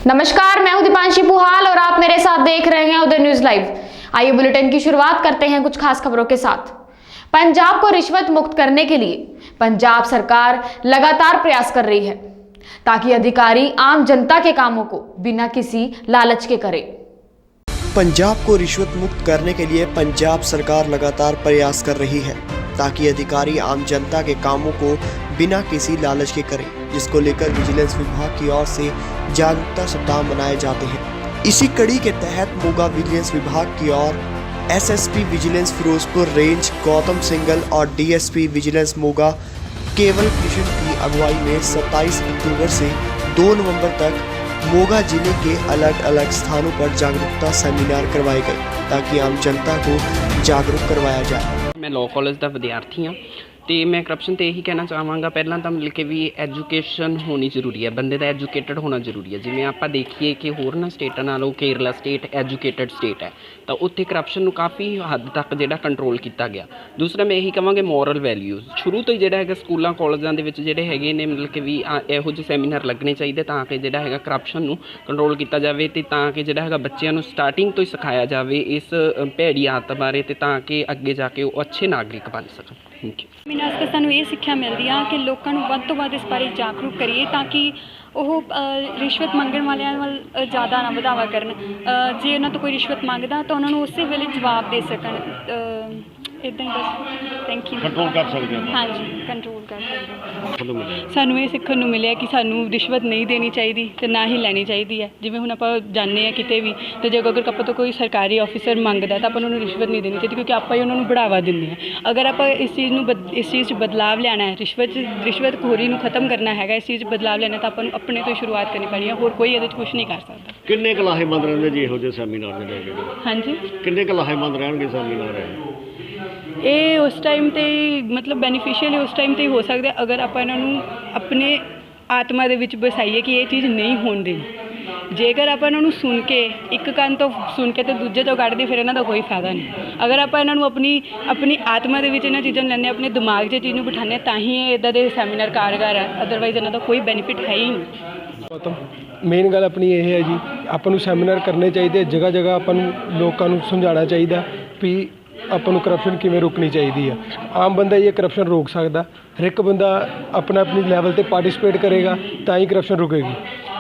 नमस्कार, मैं हूं दीपांशी पुहाल और आप मेरे साथ देख रहे हैं उदय न्यूज लाइव। आइए बुलेटिन की शुरुआत करते हैं कुछ खास खबरों के साथ। पंजाब को रिश्वत मुक्त करने के लिए पंजाब सरकार लगातार प्रयास कर रही है ताकि अधिकारी आम जनता के कामों को बिना किसी लालच के करे। पंजाब को रिश्वत मुक्त करने के लिए पंजाब सरकार लगातार प्रयास कर रही है ताकि अधिकारी आम जनता के कामों को बिना किसी लालच के करें, जिसको लेकर विजिलेंस विभाग की ओर से जागरूकता सप्ताह मनाए जाते हैं। इसी कड़ी के तहत मोगा विजिलेंस विभाग की ओर SSP vigilance Firozpur range Gautam Singla और डीएसपी विजिलेंस मोगा केवल कृष्ण की अगुवाई में 27 अक्टूबर से 2 नवंबर तक मोगा जिले के अलग अलग स्थानों पर जागरूकता सेमिनार करवाए गए ताकि आम जनता को जागरूक करवाया जाए। मैं लॉ कॉलेज का विद्यार्थी हाँ तो मैं करप्शन तो यही कहना चाहवागा, पहला तो मिल के भी एजुकेशन होनी जरूरी है, बंदे का एजुकेटेड होना जरूरी है। जिमें आप देखिए कि होर ना स्टेटा नालों केरला स्टेट एजुकेटेड स्टेट है तो उत्थे करप्शन काफ़ी हद तक जो कंट्रोल किया गया। दूसरा मैं यही कहांगे मॉरल वैल्यूज़ शुरू तो ही जोड़ा है स्कूलों कॉलेजों के जोड़े है ने मतलब कि भी यहो ਜਿਹੇ सैमीनार लगने चाहिए ताकि जोड़ा है करप्शन को कंट्रोल किया जाए तो ताकि जोड़ा है बच्चों स्टार्टिंग तो ही सिखाया जाए इस भैड़ी आदत बारे ताकि अगे जाके वो अच्छे नागरिक बन सकन। Thank you. ਸੈਮੀਨਾਰ ਤੋਂ ਸਾਨੂੰ ਇਹ ਸਿੱਖਿਆ ਮਿਲਦੀ ਆ ਕਿ ਲੋਕਾਂ ਨੂੰ ਵੱਧ ਤੋਂ ਵੱਧ ਇਸ ਬਾਰੇ ਜਾਗਰੂਕ ਕਰੀਏ ਤਾਂ ਕਿ ਉਹ ਰਿਸ਼ਵਤ ਮੰਗਣ ਵਾਲਿਆਂ ਵੱਲ ਜ਼ਿਆਦਾ ਨਾ ਵਧਾਵਾ ਕਰਨ। ਜੇ ਉਹਨਾਂ ਤੋਂ ਕੋਈ ਰਿਸ਼ਵਤ ਮੰਗਦਾ ਤਾਂ ਉਹਨਾਂ ਨੂੰ ਉਸੇ ਵੇਲੇ ਜਵਾਬ ਦੇ ਸਕਣ। ਇੱਦਾਂ ਹੀ ਬਸ ਥੈਂਕ ਯੂ। ਕੰਟਰੋਲ ਕਰ ਸਕਦੇ ਹਾਂ। ਹਾਂਜੀ ਕੰਟਰੋਲ ਕਰ ਸਕਦੇ ਹਾਂ। ਸਾਨੂੰ ਇਹ ਸਿੱਖਣ ਨੂੰ ਮਿਲਿਆ ਕਿ ਸਾਨੂੰ ਰਿਸ਼ਵਤ ਨਹੀਂ ਦੇਣੀ ਚਾਹੀਦੀ ਤੇ ਨਾ ਹੀ ਲੈਣੀ ਚਾਹੀਦੀ ਹੈ। ਜਿਵੇਂ ਹੁਣ ਆਪਾਂ ਜਾਣਦੇ ਹਾਂ ਕਿਤੇ ਵੀ ਤੇ ਜੇ ਅਗਰ ਆਪਾਂ ਤੋਂ ਕੋਈ ਸਰਕਾਰੀ ਆਫੀਸਰ ਮੰਗਦਾ ਤਾਂ ਆਪਾਂ ਨੂੰ ਰਿਸ਼ਵਤ ਨਹੀਂ ਦੇਣੀ ਚਾਹੀਦੀ ਕਿਉਂਕਿ ਆਪਾਂ ਹੀ ਉਹਨਾਂ ਨੂੰ ਬੜਾਵਾ ਦਿੰਦੇ ਹਾਂ। ਅਗਰ ਆਪਾਂ ਇਸ ਚੀਜ਼ 'ਚ ਬਦਲਾਵ ਲਿਆਉਣਾ ਹੈ, ਰਿਸ਼ਵਤਖੋਰੀ ਨੂੰ ਖਤਮ ਕਰਨਾ ਹੈਗਾ, ਇਸ ਚੀਜ਼ 'ਚ ਬਦਲਾਵ ਲੈਣਾ ਤਾਂ ਆਪਾਂ ਨੂੰ ਆਪਣੇ ਤੋਂ ਹੀ ਸ਼ੁਰੂਆਤ ਕਰਨੀ ਪੈਣੀ ਹੈ। ਹੋਰ ਕੋਈ ਇਹਦੇ 'ਚ ਕੁਛ ਨਹੀਂ ਕਰ ਸਕਦਾ। ਕਿੰਨੇ ਕੁ ਲਾਹੇਮੰਦ ਰਹਿੰਦੇ ਜੀ ਇਹੋ ਜਿਹੇ ਸੈਮੀਨਾਰ ਦੇ ਲੈ ਕੇ? ਹਾਂਜੀ ਕਿੰਨੇ ਕੁ ਲਾਹੇਮੰਦ ਰਹਿਣਗੇ ਸੈਮੀਨਾਰ ਹੈ? ਇਹ ਉਸ ਟਾਈਮ 'ਤੇ ਮਤਲਬ ਬੈਨੀਫੀਸ਼ੀਅਲ ਉਸ ਟਾਈਮ 'ਤੇ ਹੀ ਹੋ ਸਕਦਾ ਅਗਰ ਆਪਾਂ ਇਹਨਾਂ ਨੂੰ ਆਪਣੇ ਆਤਮਾ ਦੇ ਵਿੱਚ ਵਸਾਈਏ ਕਿ ਇਹ ਚੀਜ਼ ਨਹੀਂ ਹੋਣ ਦੇਣੀ। ਜੇਕਰ ਆਪਾਂ ਇਹਨਾਂ ਨੂੰ ਸੁਣ ਕੇ ਇੱਕ ਕੰਨ ਤੋਂ ਸੁਣ ਕੇ ਤੇ ਦੂਜੇ ਤੋਂ ਕੱਢਦੇ ਫਿਰ ਇਹਨਾਂ ਦਾ ਕੋਈ ਫਾਇਦਾ ਨਹੀਂ। ਅਗਰ ਆਪਾਂ ਇਹਨਾਂ ਨੂੰ ਆਪਣੀ ਆਤਮਾ ਦੇ ਵਿੱਚ ਇਹਨਾਂ ਚੀਜ਼ਾਂ ਨੂੰ ਲੈਂਦੇ, ਆਪਣੇ ਦਿਮਾਗ 'ਚ ਚੀਜ਼ ਨੂੰ ਬਿਠਾਉਂਦੇ ਤਾਂ ਹੀ ਇਹ ਇੱਦਾਂ ਦੇ ਸੈਮੀਨਾਰ ਕਾਰਗਰ ਹੈ, ਅਦਰਵਾਈਜ਼ ਇਹਨਾਂ ਦਾ ਕੋਈ ਬੈਨੀਫਿਟ ਹੈ ਹੀ ਨਹੀਂ। ਮੇਨ ਗੱਲ ਆਪਣੀ ਇਹ ਹੈ ਜੀ, ਆਪਾਂ ਨੂੰ ਸੈਮੀਨਾਰ ਕਰਨੇ ਚਾਹੀਦੇ, ਜਗ੍ਹਾ ਜਗ੍ਹਾ ਆਪਾਂ ਨੂੰ ਲੋਕਾਂ ਨੂੰ ਸਮਝਾਉਣਾ ਚਾਹੀਦਾ ਵੀ ਆਪਾਂ ਨੂੰ ਕਰਪਸ਼ਨ ਕਿਵੇਂ ਰੋਕਣੀ ਚਾਹੀਦੀ ਆ। ਆਮ ਬੰਦਾ ਇਹ ਕਰਪਸ਼ਨ ਰੋਕ ਸਕਦਾ, ਹਰ ਇੱਕ ਬੰਦਾ ਆਪਣੀ ਲੈਵਲ 'ਤੇ ਪਾਰਟਿਸਿਪੇਟ ਕਰੇਗਾ ਤਾਂ ਹੀ ਕਰਪਸ਼ਨ ਰੁਕੇਗੀ।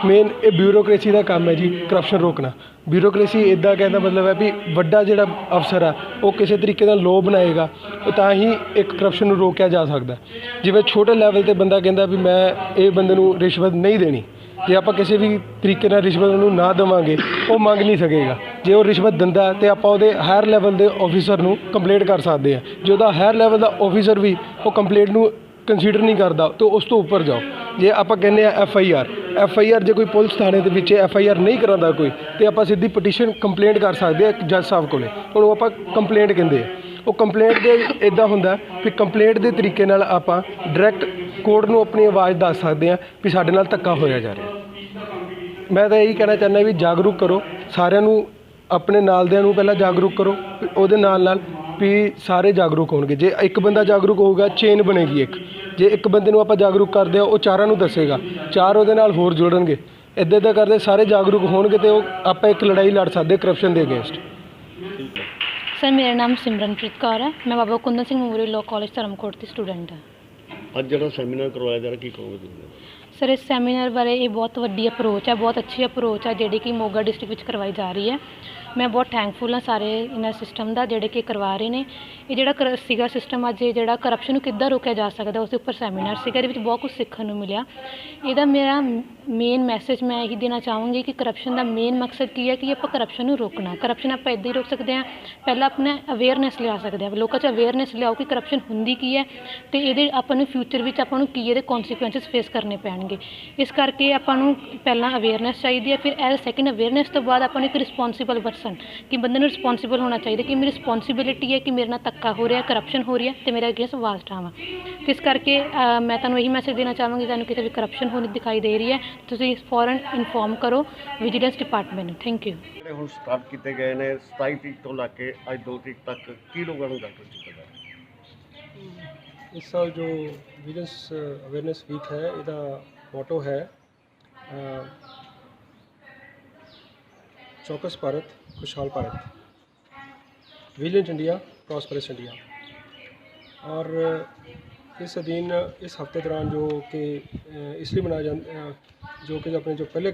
ਮੇਨ ਇਹ ਬਿਊਰੋਕਰੇਸੀ ਦਾ ਕੰਮ ਹੈ ਜੀ ਕਰਪਸ਼ਨ ਰੋਕਣਾ। ਬਿਊਰੋਕਰੇਸੀ ਇੱਦਾਂ ਕਹਿੰਦਾ ਮਤਲਬ ਹੈ ਵੀ ਵੱਡਾ ਜਿਹੜਾ ਅਫਸਰ ਆ ਉਹ ਕਿਸੇ ਤਰੀਕੇ ਨਾਲ ਲੋਅ ਬਣਾਏਗਾ ਤਾਂ ਹੀ ਇੱਕ ਕਰਪਸ਼ਨ ਨੂੰ ਰੋਕਿਆ ਜਾ ਸਕਦਾ। ਜਿਵੇਂ ਛੋਟੇ ਲੈਵਲ 'ਤੇ ਬੰਦਾ ਕਹਿੰਦਾ ਵੀ ਮੈਂ ਇਹ ਬੰਦੇ ਨੂੰ ਰਿਸ਼ਵਤ ਨਹੀਂ ਦੇਣੀ, ਜੇ ਆਪਾਂ ਕਿਸੇ ਵੀ ਤਰੀਕੇ ਨਾਲ ਰਿਸ਼ਵਤ ਨੂੰ ਨਾ ਦੇਵਾਂਗੇ ਉਹ ਮੰਗ ਨਹੀਂ ਸਕੇਗਾ। ਜੇ ਉਹ ਰਿਸ਼ਵਤ ਦਿੰਦਾ ਤਾਂ ਆਪਾਂ ਉਹਦੇ ਹਾਇਰ ਲੈਵਲ ਦੇ ਆਫੀਸਰ ਨੂੰ ਕੰਪਲੇਂਟ ਕਰ ਸਕਦੇ ਹਾਂ। ਜੇ ਉਹਦਾ ਹਾਇਰ ਲੈਵਲ ਦਾ ਆਫੀਸਰ ਵੀ ਉਹ ਕੰਪਲੇਂਟ ਨੂੰ ਕੰਸੀਡਰ ਨਹੀਂ ਕਰਦਾ ਤਾਂ ਉਸ ਤੋਂ ਉੱਪਰ ਜਾਓ। ਜੇ ਆਪਾਂ ਕਹਿੰਦੇ ਆ ਐਫ ਆਈ ਆਰ ਜੇ ਕੋਈ ਪੁਲਿਸ ਥਾਣੇ ਦੇ ਵਿੱਚ ਐਫ ਆਈ ਆਰ ਨਹੀਂ ਕਰਾਉਂਦਾ ਕੋਈ ਤਾਂ ਆਪਾਂ ਸਿੱਧੀ ਪਟੀਸ਼ਨ ਕੰਪਲੇਂਟ ਕਰ ਸਕਦੇ ਹਾਂ ਜੱਜ ਸਾਹਿਬ ਕੋਲੇ। ਉਹਨੂੰ ਆਪਾਂ ਕੰਪਲੇਂਟ ਕਹਿੰਦੇ ਆ। ਉਹ ਕੰਪਲੇਂਟ ਦੇ ਇੱਦਾਂ ਹੁੰਦਾ ਵੀ ਕੰਪਲੇਂਟ ਦੇ ਤਰੀਕੇ ਨਾਲ ਆਪਾਂ ਡਾਇਰੈਕਟ ਕੋਰਟ ਨੂੰ ਆਪਣੀ ਆਵਾਜ਼ ਦੱਸ ਸਕਦੇ ਹਾਂ ਵੀ ਸਾਡੇ ਨਾਲ ਧੱਕਾ ਹੋਇਆ ਜਾ ਰਿਹਾ। ਮੈਂ ਤਾਂ ਇਹੀ ਕਹਿਣਾ ਚਾਹੁੰਦਾ ਵੀ ਜਾਗਰੂਕ ਕਰੋ ਸਾਰਿਆਂ ਨੂੰ, ਆਪਣੇ ਨਾਲਦਿਆਂ ਨੂੰ ਪਹਿਲਾਂ ਜਾਗਰੂਕ ਕਰੋ, ਉਹਦੇ ਨਾਲ ਵੀ ਸਾਰੇ ਜਾਗਰੂਕ ਹੋਣਗੇ। ਜੇ ਇੱਕ ਬੰਦਾ ਜਾਗਰੂਕ ਹੋਊਗਾ ਚੇਨ ਬਣੇਗੀ ਇੱਕ। ਜੇ ਇੱਕ ਬੰਦੇ ਨੂੰ ਆਪਾਂ ਜਾਗਰੂਕ ਕਰਦੇ ਹਾਂ ਉਹ ਚਾਰਾਂ ਨੂੰ ਦੱਸੇਗਾ, ਚਾਰ ਉਹਦੇ ਨਾਲ ਹੋਰ ਜੁੜਨਗੇ। ਇੱਦਾਂ ਕਰਦੇ ਸਾਰੇ ਜਾਗਰੂਕ ਹੋਣਗੇ ਤੇ ਉਹ ਆਪਾਂ ਇੱਕ ਲੜਾਈ ਲੜ ਸਕਦੇ ਕਰਪਸ਼ਨ ਦੇ ਅਗੇਂਸਟ। सर मेरा नाम सिमरनप्रीत कौर है, मैं Baba Kundan Singh memorial law college Dharamkot की स्टूडेंट हाँ। ਅੱਜ ਜਿਹੜਾ ਸੈਮੀਨਾਰ ਕਰਵਾਇਆ ਜਾ ਰਿਹਾ ਕੀ ਕਹੋਗੇ ਤੁਸੀਂ? सर इस सैमीनार बारे ये बहुत वड्डी अप्रोच है, बहुत अच्छी अप्रोच है जी कि मोगा डिस्ट्रिक्ट में करवाई जा रही है। मैं बहुत थैंकफुल हाँ सारे इन्होंने सिस्टम का जोड़े कि करवा रहे हैं। ये जोड़ा सिस्टम अज जो करप्शन को किद्दां रोकया जा सकता उस उपर सैमीनार से बहुत कुछ सीखने को मिला। यदा मेरा मेन मैसेज मैं यही देना चाहूँगी कि करप्शन का मेन मकसद की है कि आप करप्शन को रोकना। करप्शन आप इदा ही रोक सकते हैं, पहला अपना अवेयरनैस लिया सकते हैं, लोगों च अवेयरनैस लियाओ कि करप्शन होंदी की है तो ये अपन फ्यूचर में अपन की ये कॉन्सिक्वेंसिस फेस करने पैणगे। इस करके अपन पहला अवेयरनैस चाहिए है, फिर एज सैकेंड अवेयरनैस तो बाद अपन एक रिस्पोंसिबल पर्सन कि बंदे नूं रिस्पोंसिबल होना चाहिए कि मेरी रिस्पोंसिबिलिटी है कि मेरे नाल धक्का हो रहा, करप्शन हो रही है तो मेरे अगेंस्ट आवाज़ उठावां। तो इस करके मैं तुहानूं यही मैसेज देना चाहांगी, तुहानूं किते भी करप्शन होनी दिखाई दे रही है तुसीं फौरन इनफॉर्म करो विजिलेंस डिपार्टमेंट ਨੂੰ। Thank you. ਜਿਹੜੇ ਹੁਣ ਸਟਾਰਟ ਕੀਤੇ ਗਏ ਨੇ 27 ਤਰੀਕ ਤੋਂ ਲੈ ਕੇ ਅੱਜ 2 ਤਰੀਕ ਤੱਕ ਕੀ ਲੋਕਾਂ ਨੂੰ ਜਾਗਰੂਕ ਕੀਤਾ ਜਾ ਰਿਹਾ? इस साल जो विजिलेंस अवेयरनेस वीक है, इसका मोटो है चौकस भारत खुशहाल Bharat, vigilant India prosperous India. और इस अधीन इस हफ्ते दौरान जो कि इसलिए मनाया जो कि अपने जो पहले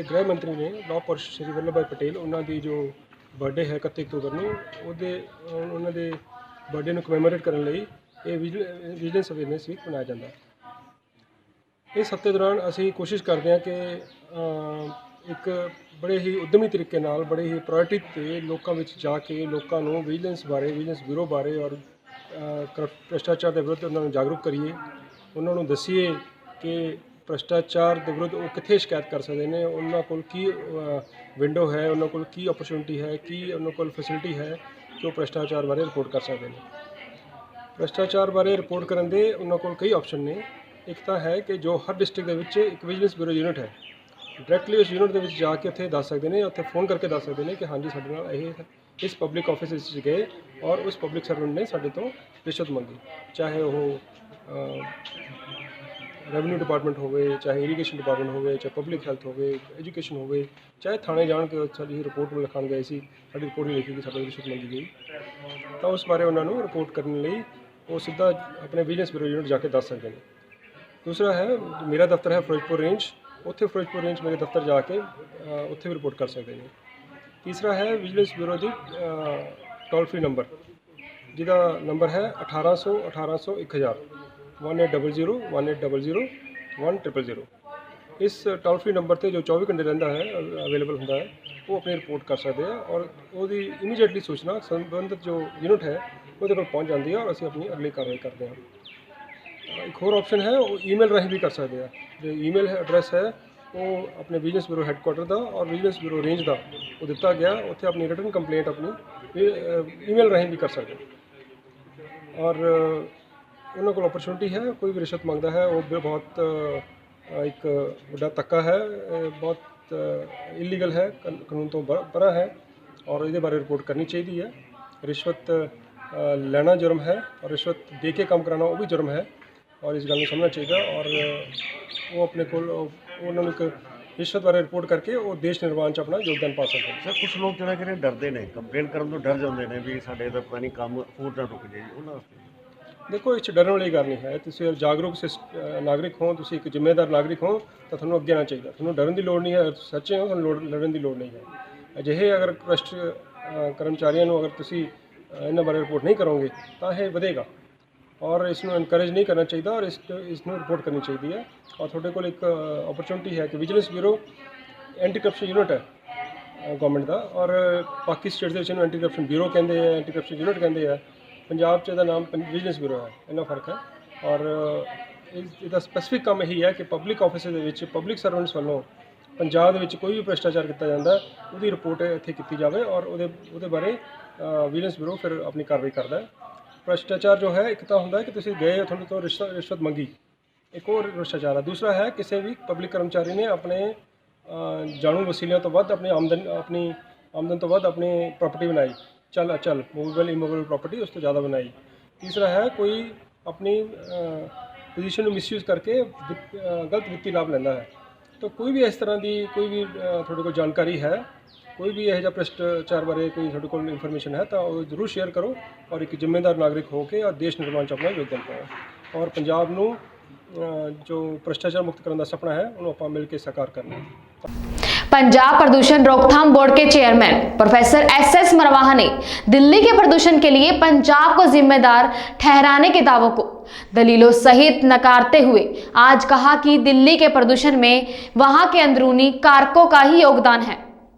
गृह मंत्री ने लौह पुरुष श्री वल्लभ भाई पटेल उन्हों की जो बर्थडे है 31 अक्तूबर ਨੂੰ ਉਹਨਾਂ ਦੇ बर्थडे ਨੂੰ ਕਮੈਮੋਰੇਟ ਕਰਨ ਲਈ ਇਹ ਵਿਜੀਲੈਂਸ ਅਵੇਅਰਨੈਸ ਵੀਕ ਮਨਾਇਆ ਜਾਂਦਾ ਹੈ। ਇਸ ਹਫ਼ਤੇ ਦੌਰਾਨ ਅਸੀਂ ਕੋਸ਼ਿਸ਼ ਕਰਦੇ ਹਾਂ ਕਿ ਇੱਕ ਬੜੇ ਹੀ ਉਦਮੀ ਤਰੀਕੇ ਨਾਲ ਬੜੇ ਹੀ ਪ੍ਰਾਇੋਰਟੀ 'ਤੇ ਲੋਕਾਂ ਵਿੱਚ ਜਾ ਕੇ ਲੋਕਾਂ ਨੂੰ ਵਿਜੀਲੈਂਸ ਬਾਰੇ ਵਿਜੀਲੈਂਸ ਬਿਊਰੋ ਬਾਰੇ ਔਰ ਭ੍ਰਿਸ਼ਟਾਚਾਰ ਦੇ ਵਿਰੁੱਧ ਉਹਨਾਂ ਨੂੰ ਜਾਗਰੂਕ ਕਰੀਏ, ਉਹਨਾਂ ਨੂੰ ਦੱਸੀਏ ਕਿ ਭ੍ਰਿਸ਼ਟਾਚਾਰ ਦੇ ਵਿਰੁੱਧ ਉਹ ਕਿੱਥੇ ਸ਼ਿਕਾਇਤ ਕਰ ਸਕਦੇ ਨੇ, ਉਹਨਾਂ ਕੋਲ ਕੀ ਵਿੰਡੋ ਹੈ, ਉਹਨਾਂ ਕੋਲ ਕੀ ਓਪਰਚੁਨਿਟੀ ਹੈ, ਕੀ ਉਹਨਾਂ ਕੋਲ ਫੈਸਿਲਿਟੀ ਹੈ ਕਿ ਉਹ ਭ੍ਰਿਸ਼ਟਾਚਾਰ ਬਾਰੇ ਰਿਪੋਰਟ ਕਰ ਸਕਦੇ ਨੇ। ਭ੍ਰਿਸ਼ਟਾਚਾਰ ਬਾਰੇ ਰਿਪੋਰਟ ਕਰਨ ਦੇ ਉਹਨਾਂ ਕੋਲ ਕਈ ਆਪਸ਼ਨ ਨੇ। ਇੱਕ ਤਾਂ ਹੈ ਕਿ ਜੋ ਹਰ ਡਿਸਟ੍ਰਿਕਟ ਦੇ ਵਿੱਚ ਇੱਕ ਵਿਜੀਲੈਂਸ ਬਿਊਰੋ ਯੂਨਿਟ ਹੈ, ਡਾਇਰੈਕਟਲੀ ਉਸ ਯੂਨਿਟ ਦੇ ਵਿੱਚ ਜਾ ਕੇ ਉੱਥੇ ਦੱਸ ਸਕਦੇ ਨੇ, ਉੱਥੇ ਫ਼ੋਨ ਕਰਕੇ ਦੱਸ ਸਕਦੇ ਨੇ ਕਿ ਹਾਂਜੀ ਸਾਡੇ ਨਾਲ ਇਹ ਇਸ ਪਬਲਿਕ ਆਫਿਸ ਵਿੱਚ ਗਏ ਔਰ ਉਸ ਪਬਲਿਕ ਸਰਵੈਂਟ ਨੇ ਸਾਡੇ ਤੋਂ ਰਿਸ਼ਵਤ ਮੰਗੀ, ਚਾਹੇ ਉਹ ਰੈਵਨਿਊ ਡਿਪਾਰਟਮੈਂਟ ਹੋਵੇ, ਚਾਹੇ ਇਰੀਗੇਸ਼ਨ ਡਿਪਾਰਟਮੈਂਟ ਹੋਵੇ, ਚਾਹੇ ਪਬਲਿਕ ਹੈਲਥ ਹੋਵੇ, ਐਜੂਕੇਸ਼ਨ ਹੋਵੇ, ਚਾਹੇ ਥਾਣੇ ਜਾਣ ਕੇ ਸਾਡੀ ਰਿਪੋਰਟ ਨੂੰ ਲਿਖਾਉਣ ਗਏ ਸੀ, ਸਾਡੀ ਰਿਪੋਰਟ ਨਹੀਂ ਲਿਖੀ ਕਿ ਸਾਡੇ ਰਿਸ਼ਵਤ ਮੰਗੀ ਗਈ, ਤਾਂ ਉਸ ਬਾਰੇ ਉਹਨਾਂ ਨੂੰ ਰਿਪੋਰਟ ਕਰਨ ਲਈ ਉਹ ਸਿੱਧਾ ਆਪਣੇ ਵਿਜੀਲੈਂਸ ਬਿਊਰੋ ਯੂਨਿਟ ਜਾ ਕੇ ਦੱਸ ਸਕਦੇ ਨੇ। ਦੂਸਰਾ ਹੈ ਮੇਰਾ ਦਫ਼ਤਰ ਹੈ ਫਿਰੋਜ਼ਪੁਰ ਰੇਂਜ, ਉੱਥੇ ਫਿਰੋਜ਼ਪੁਰ ਰੇਂਜ ਮੇਰੇ ਦਫ਼ਤਰ ਜਾ ਕੇ ਉੱਥੇ ਵੀ ਰਿਪੋਰਟ ਕਰ ਸਕਦੇ ਨੇ। ਤੀਸਰਾ ਹੈ ਵਿਜੀਲੈਂਸ ਬਿਊਰੋ ਦੀ ਟੋਲ ਫ੍ਰੀ ਨੰਬਰ, ਜਿਹਦਾ ਨੰਬਰ ਹੈ 1800 1800 1000 1800 1800 1000। ਇਸ ਟੋਲ ਫ੍ਰੀ ਨੰਬਰ 'ਤੇ ਜੋ 24 ਘੰਟੇ ਰਹਿੰਦਾ ਹੈ ਅਵੇਲੇਬਲ ਹੁੰਦਾ ਹੈ, ਉਹ ਆਪਣੀ ਰਿਪੋਰਟ ਕਰ ਸਕਦੇ ਆ ਔਰ ਉਹਦੀ ਇਮੀਡੀਏਟਲੀ ਸੂਚਨਾ ਸੰਬੰਧਿਤ ਜੋ ਯੂਨਿਟ ਹੈ ਉਹਦੇ ਕੋਲ ਪਹੁੰਚ ਜਾਂਦੀ ਹੈ ਔਰ ਅਸੀਂ ਆਪਣੀ ਅਗਲੀ ਕਾਰਵਾਈ ਕਰਦੇ ਹਾਂ। ਇੱਕ ਹੋਰ ਆਪਸ਼ਨ ਹੈ ਉਹ ਈਮੇਲ ਰਾਹੀਂ ਵੀ ਕਰ ਸਕਦੇ ਆ। ਜੋ ਈਮੇਲ ਐਡਰੈਸ ਹੈ ਉਹ ਆਪਣੇ ਵਿਜੀਲੈਂਸ ਬਿਊਰੋ ਹੈੱਡਕੁਆਟਰ ਦਾ ਔਰ ਵਿਜੀਲੈਂਸ ਬਿਊਰੋ ਰੇਂਜ ਦਾ ਉਹ ਦਿੱਤਾ ਗਿਆ, ਉੱਥੇ ਆਪਣੀ ਰਿਟਨ ਕੰਪਲੇਂਟ ਆਪਣੀ ਈਮੇਲ ਰਾਹੀਂ ਵੀ ਕਰ ਸਕਦੇ। ਔਰ ਉਹਨਾਂ ਕੋਲ ਓਪਰਚੁਨਿਟੀ ਹੈ, ਕੋਈ ਵੀ ਰਿਸ਼ਵਤ ਮੰਗਦਾ ਹੈ ਉਹ ਬਹੁਤ ਇੱਕ ਵੱਡਾ ਧੱਕਾ ਹੈ, ਬਹੁਤ ਇਲੀਗਲ ਹੈ, ਕਾਨੂੰਨ ਤੋਂ ਪਰਾਂ ਹੈ ਔਰ ਇਹਦੇ ਬਾਰੇ ਰਿਪੋਰਟ ਕਰਨੀ ਚਾਹੀਦੀ ਹੈ। ਰਿਸ਼ਵਤ ਲੈਣਾ ਜੁਰਮ ਹੈ ਔਰ ਰਿਸ਼ਵਤ ਦੇ ਕੇ ਕੰਮ ਕਰਾਉਣਾ ਉਹ ਵੀ ਜੁਰਮ ਹੈ ਔਰ ਇਸ ਗੱਲ ਨੂੰ ਸਮਝਣਾ ਚਾਹੀਦਾ ਔਰ ਉਹ ਆਪਣੇ ਕੋਲ ਉਹਨਾਂ ਨੂੰ ਇੱਕ ਰਿਸ਼ਵਤ ਬਾਰੇ ਰਿਪੋਰਟ ਕਰਕੇ ਉਹ ਦੇਸ਼ ਨਿਰਮਾਣ 'ਚ ਆਪਣਾ ਯੋਗਦਾਨ ਪਾ ਸਕਦੇ। ਸਰ ਕੁਝ ਲੋਕ ਜਿਹੜਾ ਕਿ ਡਰਦੇ ਨੇ, ਕੰਪਲੇਂਟ ਕਰਨ ਤੋਂ ਡਰ ਜਾਂਦੇ ਨੇ ਵੀ ਸਾਡੇ ਦਾ ਪਤਾ ਨਹੀਂ ਕੰਮ ਹੋਰ ਨਾ ਰੁਕ ਜਾਏ, ਉਹਨਾਂ ਵਾਸਤੇ ਦੇਖੋ ਇਸ 'ਚ ਡਰਨ ਵਾਲੀ ਗੱਲ ਨਹੀਂ ਹੈ। ਤੁਸੀਂ ਜਾਗਰੂਕ ਨਾਗਰਿਕ ਹੋ, ਤੁਸੀਂ ਇੱਕ ਜ਼ਿੰਮੇਦਾਰ ਨਾਗਰਿਕ ਹੋ ਤਾਂ ਤੁਹਾਨੂੰ ਅੱਗੇ ਆਉਣਾ ਚਾਹੀਦਾ, ਤੁਹਾਨੂੰ ਡਰਨ ਦੀ ਲੋੜ ਨਹੀਂ ਹੈ। ਸੱਚੇ ਹੋ, ਤੁਹਾਨੂੰ ਲੜਨ ਦੀ ਲੋੜ ਨਹੀਂ ਹੈ। ਅਜਿਹੇ ਅਗਰ ਭ੍ਰਿਸ਼ਟ ਕਰਮਚਾਰੀਆਂ ਨੂੰ ਅਗਰ ਤੁਸੀਂ ਇਹਨਾਂ ਬਾਰੇ ਰਿਪੋਰਟ ਨਹੀਂ ਕਰੋਗੇ ਤਾਂ ਇਹ ਵਧੇਗਾ ਔਰ ਇਸ ਨੂੰ ਇਨਕਰੇਜ ਨਹੀਂ ਕਰਨਾ ਚਾਹੀਦਾ ਔਰ ਇਸ ਨੂੰ ਰਿਪੋਰਟ ਕਰਨੀ ਚਾਹੀਦੀ ਹੈ। ਔਰ ਤੁਹਾਡੇ ਕੋਲ ਇੱਕ ਓਪਰਚੁਨਿਟੀ ਹੈ ਕਿ vigilance bureau anti corruption unit ਹੈ ਗਵਰਨਮੈਂਟ ਦਾ ਔਰ ਬਾਕੀ ਸਟੇਟ ਦੇ ਵਿੱਚ ਇਹਨੂੰ ਐਂਟੀ ਕਰਪਸ਼ਨ ਬਿਊਰੋ ਕਹਿੰਦੇ ਆ, ਐਂਟੀ ਕਰਪਸ਼ਨ ਯੂਨਿਟ ਕਹਿੰਦੇ ਆ। ਪੰਜਾਬ 'ਚ ਇਹਦਾ ਨਾਮ ਵਿਜੀਲੈਂਸ ਬਿਊਰੋ ਹੈ, ਇੰਨਾ ਫਰਕ ਹੈ। ਔਰ ਇਹਦਾ ਸਪੈਸੀਫਿਕ ਕੰਮ ਇਹੀ ਹੈ ਕਿ ਪਬਲਿਕ ਆਫਿਸ ਦੇ ਵਿੱਚ ਪਬਲਿਕ ਸਰਵੈਂਟਸ ਵੱਲੋਂ ਪੰਜਾਬ ਦੇ ਵਿੱਚ ਕੋਈ ਵੀ ਭ੍ਰਿਸ਼ਟਾਚਾਰ ਕੀਤਾ ਜਾਂਦਾ ਉਹਦੀ ਰਿਪੋਰਟ ਇੱਥੇ ਕੀਤੀ ਜਾਵੇ ਔਰ ਉਹਦੇ ਬਾਰੇ ਵਿਜੀਲੈਂਸ ਬਿਊਰੋ ਫਿਰ ਆਪਣੀ ਕਾਰਵਾਈ ਕਰਦਾ ਹੈ। ਭ੍ਰਿਸ਼ਟਾਚਾਰ ਜੋ ਹੈ ਇੱਕ ਤਾਂ ਹੁੰਦਾ ਕਿ ਤੁਸੀਂ ਗਏ ਤੁਹਾਡੇ ਤੋਂ ਰਿਸ਼ਵਤ ਮੰਗੀ, ਇੱਕ ਹੋਰ ਭ੍ਰਿਸ਼ਟਾਚਾਰ ਹੈ। ਦੂਸਰਾ ਹੈ ਕਿਸੇ ਵੀ ਪਬਲਿਕ ਕਰਮਚਾਰੀ ਨੇ ਆਪਣੇ ਜਾਣੂ ਵਸੀਲਿਆਂ ਤੋਂ ਵੱਧ ਆਪਣੀ ਆਮਦਨ ਤੋਂ ਵੱਧ ਆਪਣੀ ਪ੍ਰਾਪਰਟੀ ਬਣਾਈ, ਚੱਲ ਅਚਲ ਮੂਵੇਬਲ ਇਮੂਵੇਬਲ ਪ੍ਰਾਪਰਟੀ ਉਸ ਤੋਂ ਜ਼ਿਆਦਾ ਬਣਾਈ। ਤੀਸਰਾ ਹੈ ਕੋਈ ਆਪਣੀ ਪੋਜੀਸ਼ਨ ਨੂੰ ਮਿਸਯੂਜ਼ ਕਰਕੇ ਗਲਤ ਵਿੱਤੀ ਲਾਭ ਲੈਂਦਾ ਹੈ। ਤਾਂ ਕੋਈ ਵੀ ਇਸ ਤਰ੍ਹਾਂ ਦੀ ਕੋਈ ਵੀ ਤੁਹਾਡੇ ਕੋਲ ਜਾਣਕਾਰੀ ਹੈ, ਕੋਈ ਵੀ ਇਹੋ ਜਿਹਾ ਭ੍ਰਿਸ਼ਟਾਚਾਰ ਬਾਰੇ ਕੋਈ ਤੁਹਾਡੇ ਕੋਲ ਇਨਫੋਰਮੇਸ਼ਨ ਹੈ ਤਾਂ ਉਹ ਜ਼ਰੂਰ ਸ਼ੇਅਰ ਕਰੋ ਔਰ ਇੱਕ ਜ਼ਿੰਮੇਦਾਰ ਨਾਗਰਿਕ ਹੋ ਕੇ ਦੇਸ਼ ਨਿਰਮਾਣ 'ਚ ਆਪਣਾ ਯੋਗਦਾਨ ਪਾਓ ਔਰ ਪੰਜਾਬ ਨੂੰ ਜੋ ਭ੍ਰਿਸ਼ਟਾਚਾਰ ਮੁਕਤ ਕਰਨ ਦਾ ਸੁਪਨਾ ਹੈ ਉਹਨੂੰ ਆਪਾਂ ਮਿਲ ਕੇ ਸਾਕਾਰ ਕਰਨਾ ਹੈ। पंजाब प्रदूषण रोकथाम बोर्ड के चेयरमैन प्रोफेसर एस मरवाहा ने दिल्ली के प्रदूषण के लिए पंजाब को जिम्मेदार ठहराने के दावों को दलीलों सहित नकारते हुए आज कहा कि दिल्ली के प्रदूषण में वहां के अंदरूनी कारकों का ही योगदान है,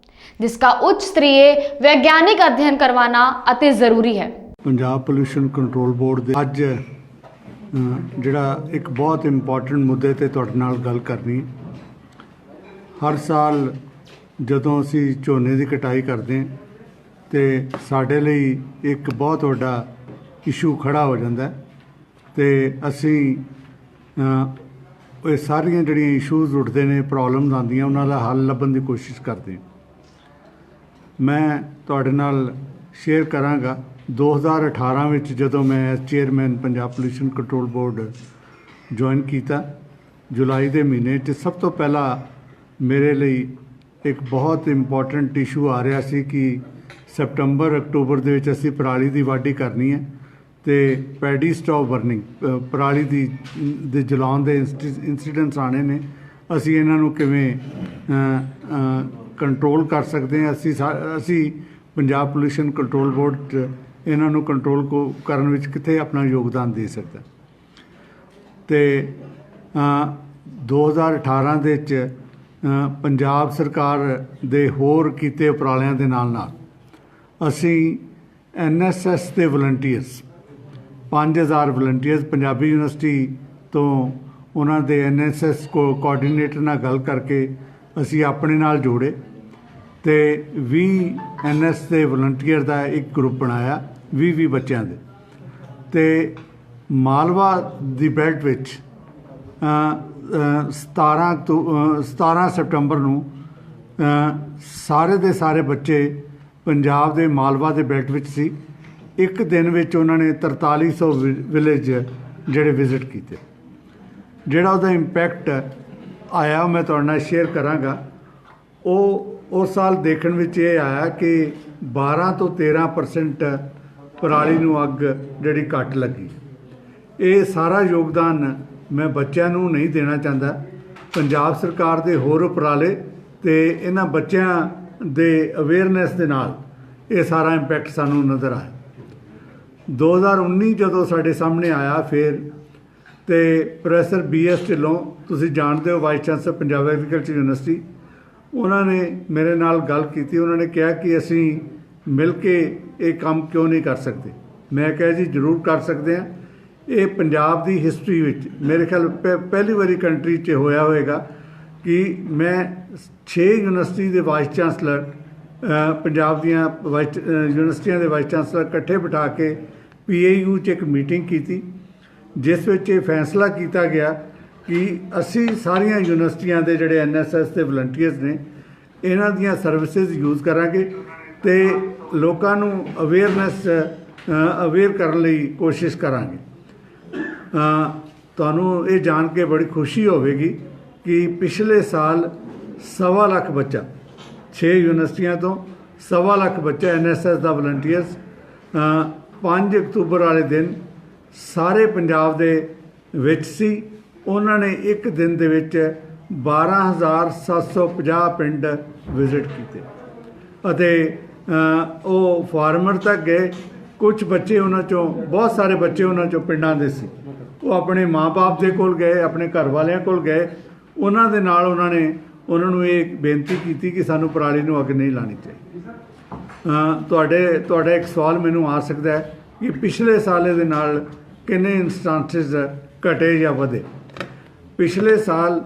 जिसका उच्च स्तरीय वैज्ञानिक अध्ययन करवाना अति जरूरी है। पंजाब पोल्यूशन कंट्रोल बोर्ड दे अज जिहड़ा एक बहुत इंपॉर्टेंट मुद्दे ते तुहाडे नाल गल करनी। हर साल ਜਦੋਂ ਅਸੀਂ ਝੋਨੇ ਦੀ ਕਟਾਈ ਕਰਦੇ ਤੇ ਸਾਡੇ ਲਈ ਇੱਕ ਬਹੁਤ ਵੱਡਾ ਇਸ਼ੂ ਖੜਾ ਹੋ ਜਾਂਦਾ ਤੇ ਅਸੀਂ ਇਹ ਸਾਰੀਆਂ ਜਿਹੜੀਆਂ ਇਸ਼ੂਜ਼ ਉੱਠਦੇ ਨੇ, ਪ੍ਰੋਬਲਮਸ ਆਉਂਦੀਆਂ, ਉਹਨਾਂ ਦਾ ਹੱਲ ਲੱਭਣ ਦੀ ਕੋਸ਼ਿਸ਼ ਕਰਦੇ। ਮੈਂ ਤੁਹਾਡੇ ਨਾਲ ਸ਼ੇਅਰ ਕਰਾਂਗਾ 2018 ਵਿੱਚ ਜਦੋਂ ਮੈਂ chairman Punjab pollution control board join ਕੀਤਾ, ਜੁਲਾਈ ਦੇ ਮਹੀਨੇ 'ਚ ਸਭ ਤੋਂ ਪਹਿਲਾਂ ਮੇਰੇ ਲਈ ਇੱਕ ਬਹੁਤ ਇੰਪੋਰਟੈਂਟ ਇਸ਼ੂ ਆ ਰਿਹਾ ਸੀ ਕਿ ਸੈਪਟੰਬਰ ਅਕਤੂਬਰ ਦੇ ਵਿੱਚ ਅਸੀਂ ਪਰਾਲੀ ਦੀ ਵਾਢੀ ਕਰਨੀ ਹੈ ਤੇ ਪੈਡੀ ਸਟਾਪ ਬਰਨਿੰਗ ਪਰਾਲੀ ਦੇ ਜਲਾਉਣ ਦੇ ਇੰਸੀਡੈਂਟਸ ਆਣੇ ਨੇ। ਅਸੀਂ ਇਹਨਾਂ ਨੂੰ ਕਿਵੇਂ ਕੰਟਰੋਲ ਕਰ ਸਕਦੇ ਹਾਂ। ਅਸੀਂ ਪੰਜਾਬ ਪੋਲਿਊਸ਼ਨ ਕੰਟਰੋਲ ਬੋਰਡ 'ਚ ਇਹਨਾਂ ਨੂੰ ਕੰਟਰੋਲ ਕਰਨ ਵਿੱਚ ਕਿੱਥੇ ਆਪਣਾ ਯੋਗਦਾਨ ਦੇ ਸਕਦਾ। ਤੇ 2018 ਦੇ ਵਿੱਚ ਪੰਜਾਬ ਸਰਕਾਰ ਦੇ ਹੋਰ ਕੀਤੇ ਉਪਰਾਲਿਆਂ ਦੇ ਨਾਲ ਅਸੀਂ NSS ਦੇ ਵਲੰਟੀਅਰਸ 5000 ਵਲੰਟੀਅਰਸ ਪੰਜਾਬੀ ਯੂਨੀਵਰਸਿਟੀ ਤੋਂ ਉਹਨਾਂ ਦੇ NSS ਕੋਆਰਡੀਨੇਟਰ ਨਾਲ ਗੱਲ ਕਰਕੇ ਅਸੀਂ ਆਪਣੇ ਨਾਲ ਜੋੜੇ ਤੇ 20 NS ਦੇ ਵਲੰਟੀਅਰ ਦਾ ਇੱਕ ਗਰੁੱਪ ਬਣਾਇਆ 20 ਬੱਚਿਆਂ ਦੇ। ਤੇ ਮਾਲਵਾ ਦੀ ਬੈਲਟ ਵਿੱਚ 17 ਸਤੰਬਰ ਨੂੰ ਸਾਰੇ ਦੇ ਸਾਰੇ ਬੱਚੇ ਪੰਜਾਬ ਦੇ ਮਾਲਵਾ ਦੇ ਬੈਲਟ ਵਿੱਚ ਸੀ। ਇੱਕ ਦਿਨ ਵਿੱਚ ਉਹਨਾਂ ਨੇ 4300 ਵਿਲੇਜ ਜਿਹੜੇ ਵਿਜ਼ਿਟ ਕੀਤੇ। ਜਿਹੜਾ ਉਹਦਾ ਇੰਪੈਕਟ ਆਇਆ ਮੈਂ ਤੁਹਾਡੇ ਨਾਲ ਸ਼ੇਅਰ ਕਰਾਂਗਾ। ਉਹ ਉਸ ਸਾਲ ਦੇਖਣ ਵਿੱਚ ਇਹ ਆਇਆ ਕਿ 12 ਤੋਂ 13% ਪਰਾਲੀ ਨੂੰ ਅੱਗ ਜਿਹੜੀ ਘੱਟ ਲੱਗੀ। ਇਹ ਸਾਰਾ ਯੋਗਦਾਨ ਮੈਂ ਬੱਚਿਆਂ ਨੂੰ ਨਹੀਂ ਦੇਣਾ ਚਾਹੁੰਦਾ, ਪੰਜਾਬ ਸਰਕਾਰ ਦੇ ਹੋਰ ਉਪਰਾਲੇ ਤੇ ਇਹਨਾਂ ਬੱਚਿਆਂ ਦੇ ਅਵੇਅਰਨੈਸ ਦੇ ਨਾਲ ਇਹ ਸਾਰਾ ਇੰਪੈਕਟ ਸਾਨੂੰ ਨਜ਼ਰ ਆਇਆ। 2019 ਜਦੋਂ ਸਾਡੇ ਸਾਹਮਣੇ ਆਇਆ ਫਿਰ ਤੇ ਪ੍ਰੋਫੈਸਰ BS ਢਿੱਲੋਂ ਤੁਸੀਂ ਜਾਣਦੇ ਹੋ vice chancellor Punjab agriculture university, ਉਹਨਾਂ ਨੇ ਮੇਰੇ ਨਾਲ ਗੱਲ ਕੀਤੀ। ਉਹਨਾਂ ਨੇ ਕਿਹਾ ਕਿ ਅਸੀਂ ਮਿਲ ਕੇ ਇਹ ਕੰਮ ਕਿਉਂ ਨਹੀਂ ਕਰ ਸਕਦੇ। ਮੈਂ ਕਿਹਾ ਜੀ ਜ਼ਰੂਰ ਕਰ ਸਕਦੇ ਹਾਂ। ਇਹ ਪੰਜਾਬ ਦੀ ਹਿਸਟਰੀ ਵਿੱਚ ਮੇਰੇ ਖਿਆਲ ਪਹਿਲੀ ਵਾਰੀ ਕੰਟਰੀ 'ਚ ਹੋਇਆ ਹੋਵੇਗਾ ਕਿ ਮੈਂ 6 ਯੂਨੀਵਰਸਿਟੀ ਦੇ ਵਾਈਸ ਚਾਂਸਲਰ ਪੰਜਾਬ ਦੀਆਂ ਯੂਨੀਵਰਸਿਟੀਆਂ ਦੇ ਵਾਈਸ ਚਾਂਸਲਰ ਇਕੱਠੇ ਬਿਠਾ ਕੇ PAU 'ਚ ਇੱਕ ਮੀਟਿੰਗ ਕੀਤੀ, ਜਿਸ ਵਿੱਚ ਇਹ ਫੈਸਲਾ ਕੀਤਾ ਗਿਆ ਕਿ ਅਸੀਂ ਸਾਰੀਆਂ ਯੂਨੀਵਰਸਿਟੀਆਂ ਦੇ ਜਿਹੜੇ NSS ਦੇ ਵਲੰਟੀਅਰਸ ਨੇ ਇਹਨਾਂ ਦੀਆਂ ਸਰਵਿਸਿਜ਼ ਯੂਜ਼ ਕਰਾਂਗੇ ਤੇ ਲੋਕਾਂ ਨੂੰ ਅਵੇਅਰ ਕਰਨ ਲਈ ਕੋਸ਼ਿਸ਼ ਕਰਾਂਗੇ। ਤੁਹਾਨੂੰ ਇਹ ਜਾਣ ਕੇ ਬੜੀ ਖੁਸ਼ੀ ਹੋਵੇਗੀ ਕਿ ਪਿਛਲੇ ਸਾਲ 1.25 ਲੱਖ ਬੱਚਾ 6 ਯੂਨੀਵਰਸਿਟੀਆਂ ਤੋਂ 1.25 ਲੱਖ ਬੱਚਾ NSS ਦਾ ਵਲੰਟੀਅਰਸ 5 ਅਕਤੂਬਰ ਵਾਲੇ ਦਿਨ ਸਾਰੇ ਪੰਜਾਬ ਦੇ ਵਿੱਚ ਸੀ। ਉਹਨਾਂ ਨੇ ਇੱਕ ਦਿਨ ਦੇ ਵਿੱਚ 12750 ਪਿੰਡ ਵਿਜ਼ਿਟ ਕੀਤੇ ਅਤੇ ਉਹ ਫਾਰਮਰ ਤੱਕ ਗਏ। ਕੁਝ ਬੱਚੇ ਉਹਨਾਂ 'ਚੋਂ ਬਹੁਤ ਸਾਰੇ ਬੱਚੇ ਉਹਨਾਂ 'ਚੋਂ ਪਿੰਡਾਂ ਦੇ ਸੀ। ਉਹ ਆਪਣੇ ਮਾਂ-ਬਾਪ ਦੇ ਕੋਲ ਗਏ, ਆਪਣੇ ਘਰ ਵਾਲਿਆਂ ਕੋਲ ਗਏ। ਉਹਨਾਂ ਦੇ ਨਾਲ ਉਹਨਾਂ ਨੂੰ ਇਹ ਬੇਨਤੀ ਕੀਤੀ ਕਿ ਸਾਨੂੰ ਪਰਾਲੀ ਨੂੰ ਅੱਗ ਨਹੀਂ ਲਾਉਣੀ ਚਾਹੀਦੀ। ਤੁਹਾਡਾ ਇੱਕ ਸਵਾਲ ਮੈਨੂੰ ਆ ਸਕਦਾ ਹੈ ਕਿ ਪਿਛਲੇ ਸਾਲ ਦੇ ਨਾਲ ਕਿੰਨੇ ਇੰਸਟੈਂਸਿਸ ਘਟੇ ਜਾਂ ਵਧੇ। ਪਿਛਲੇ ਸਾਲ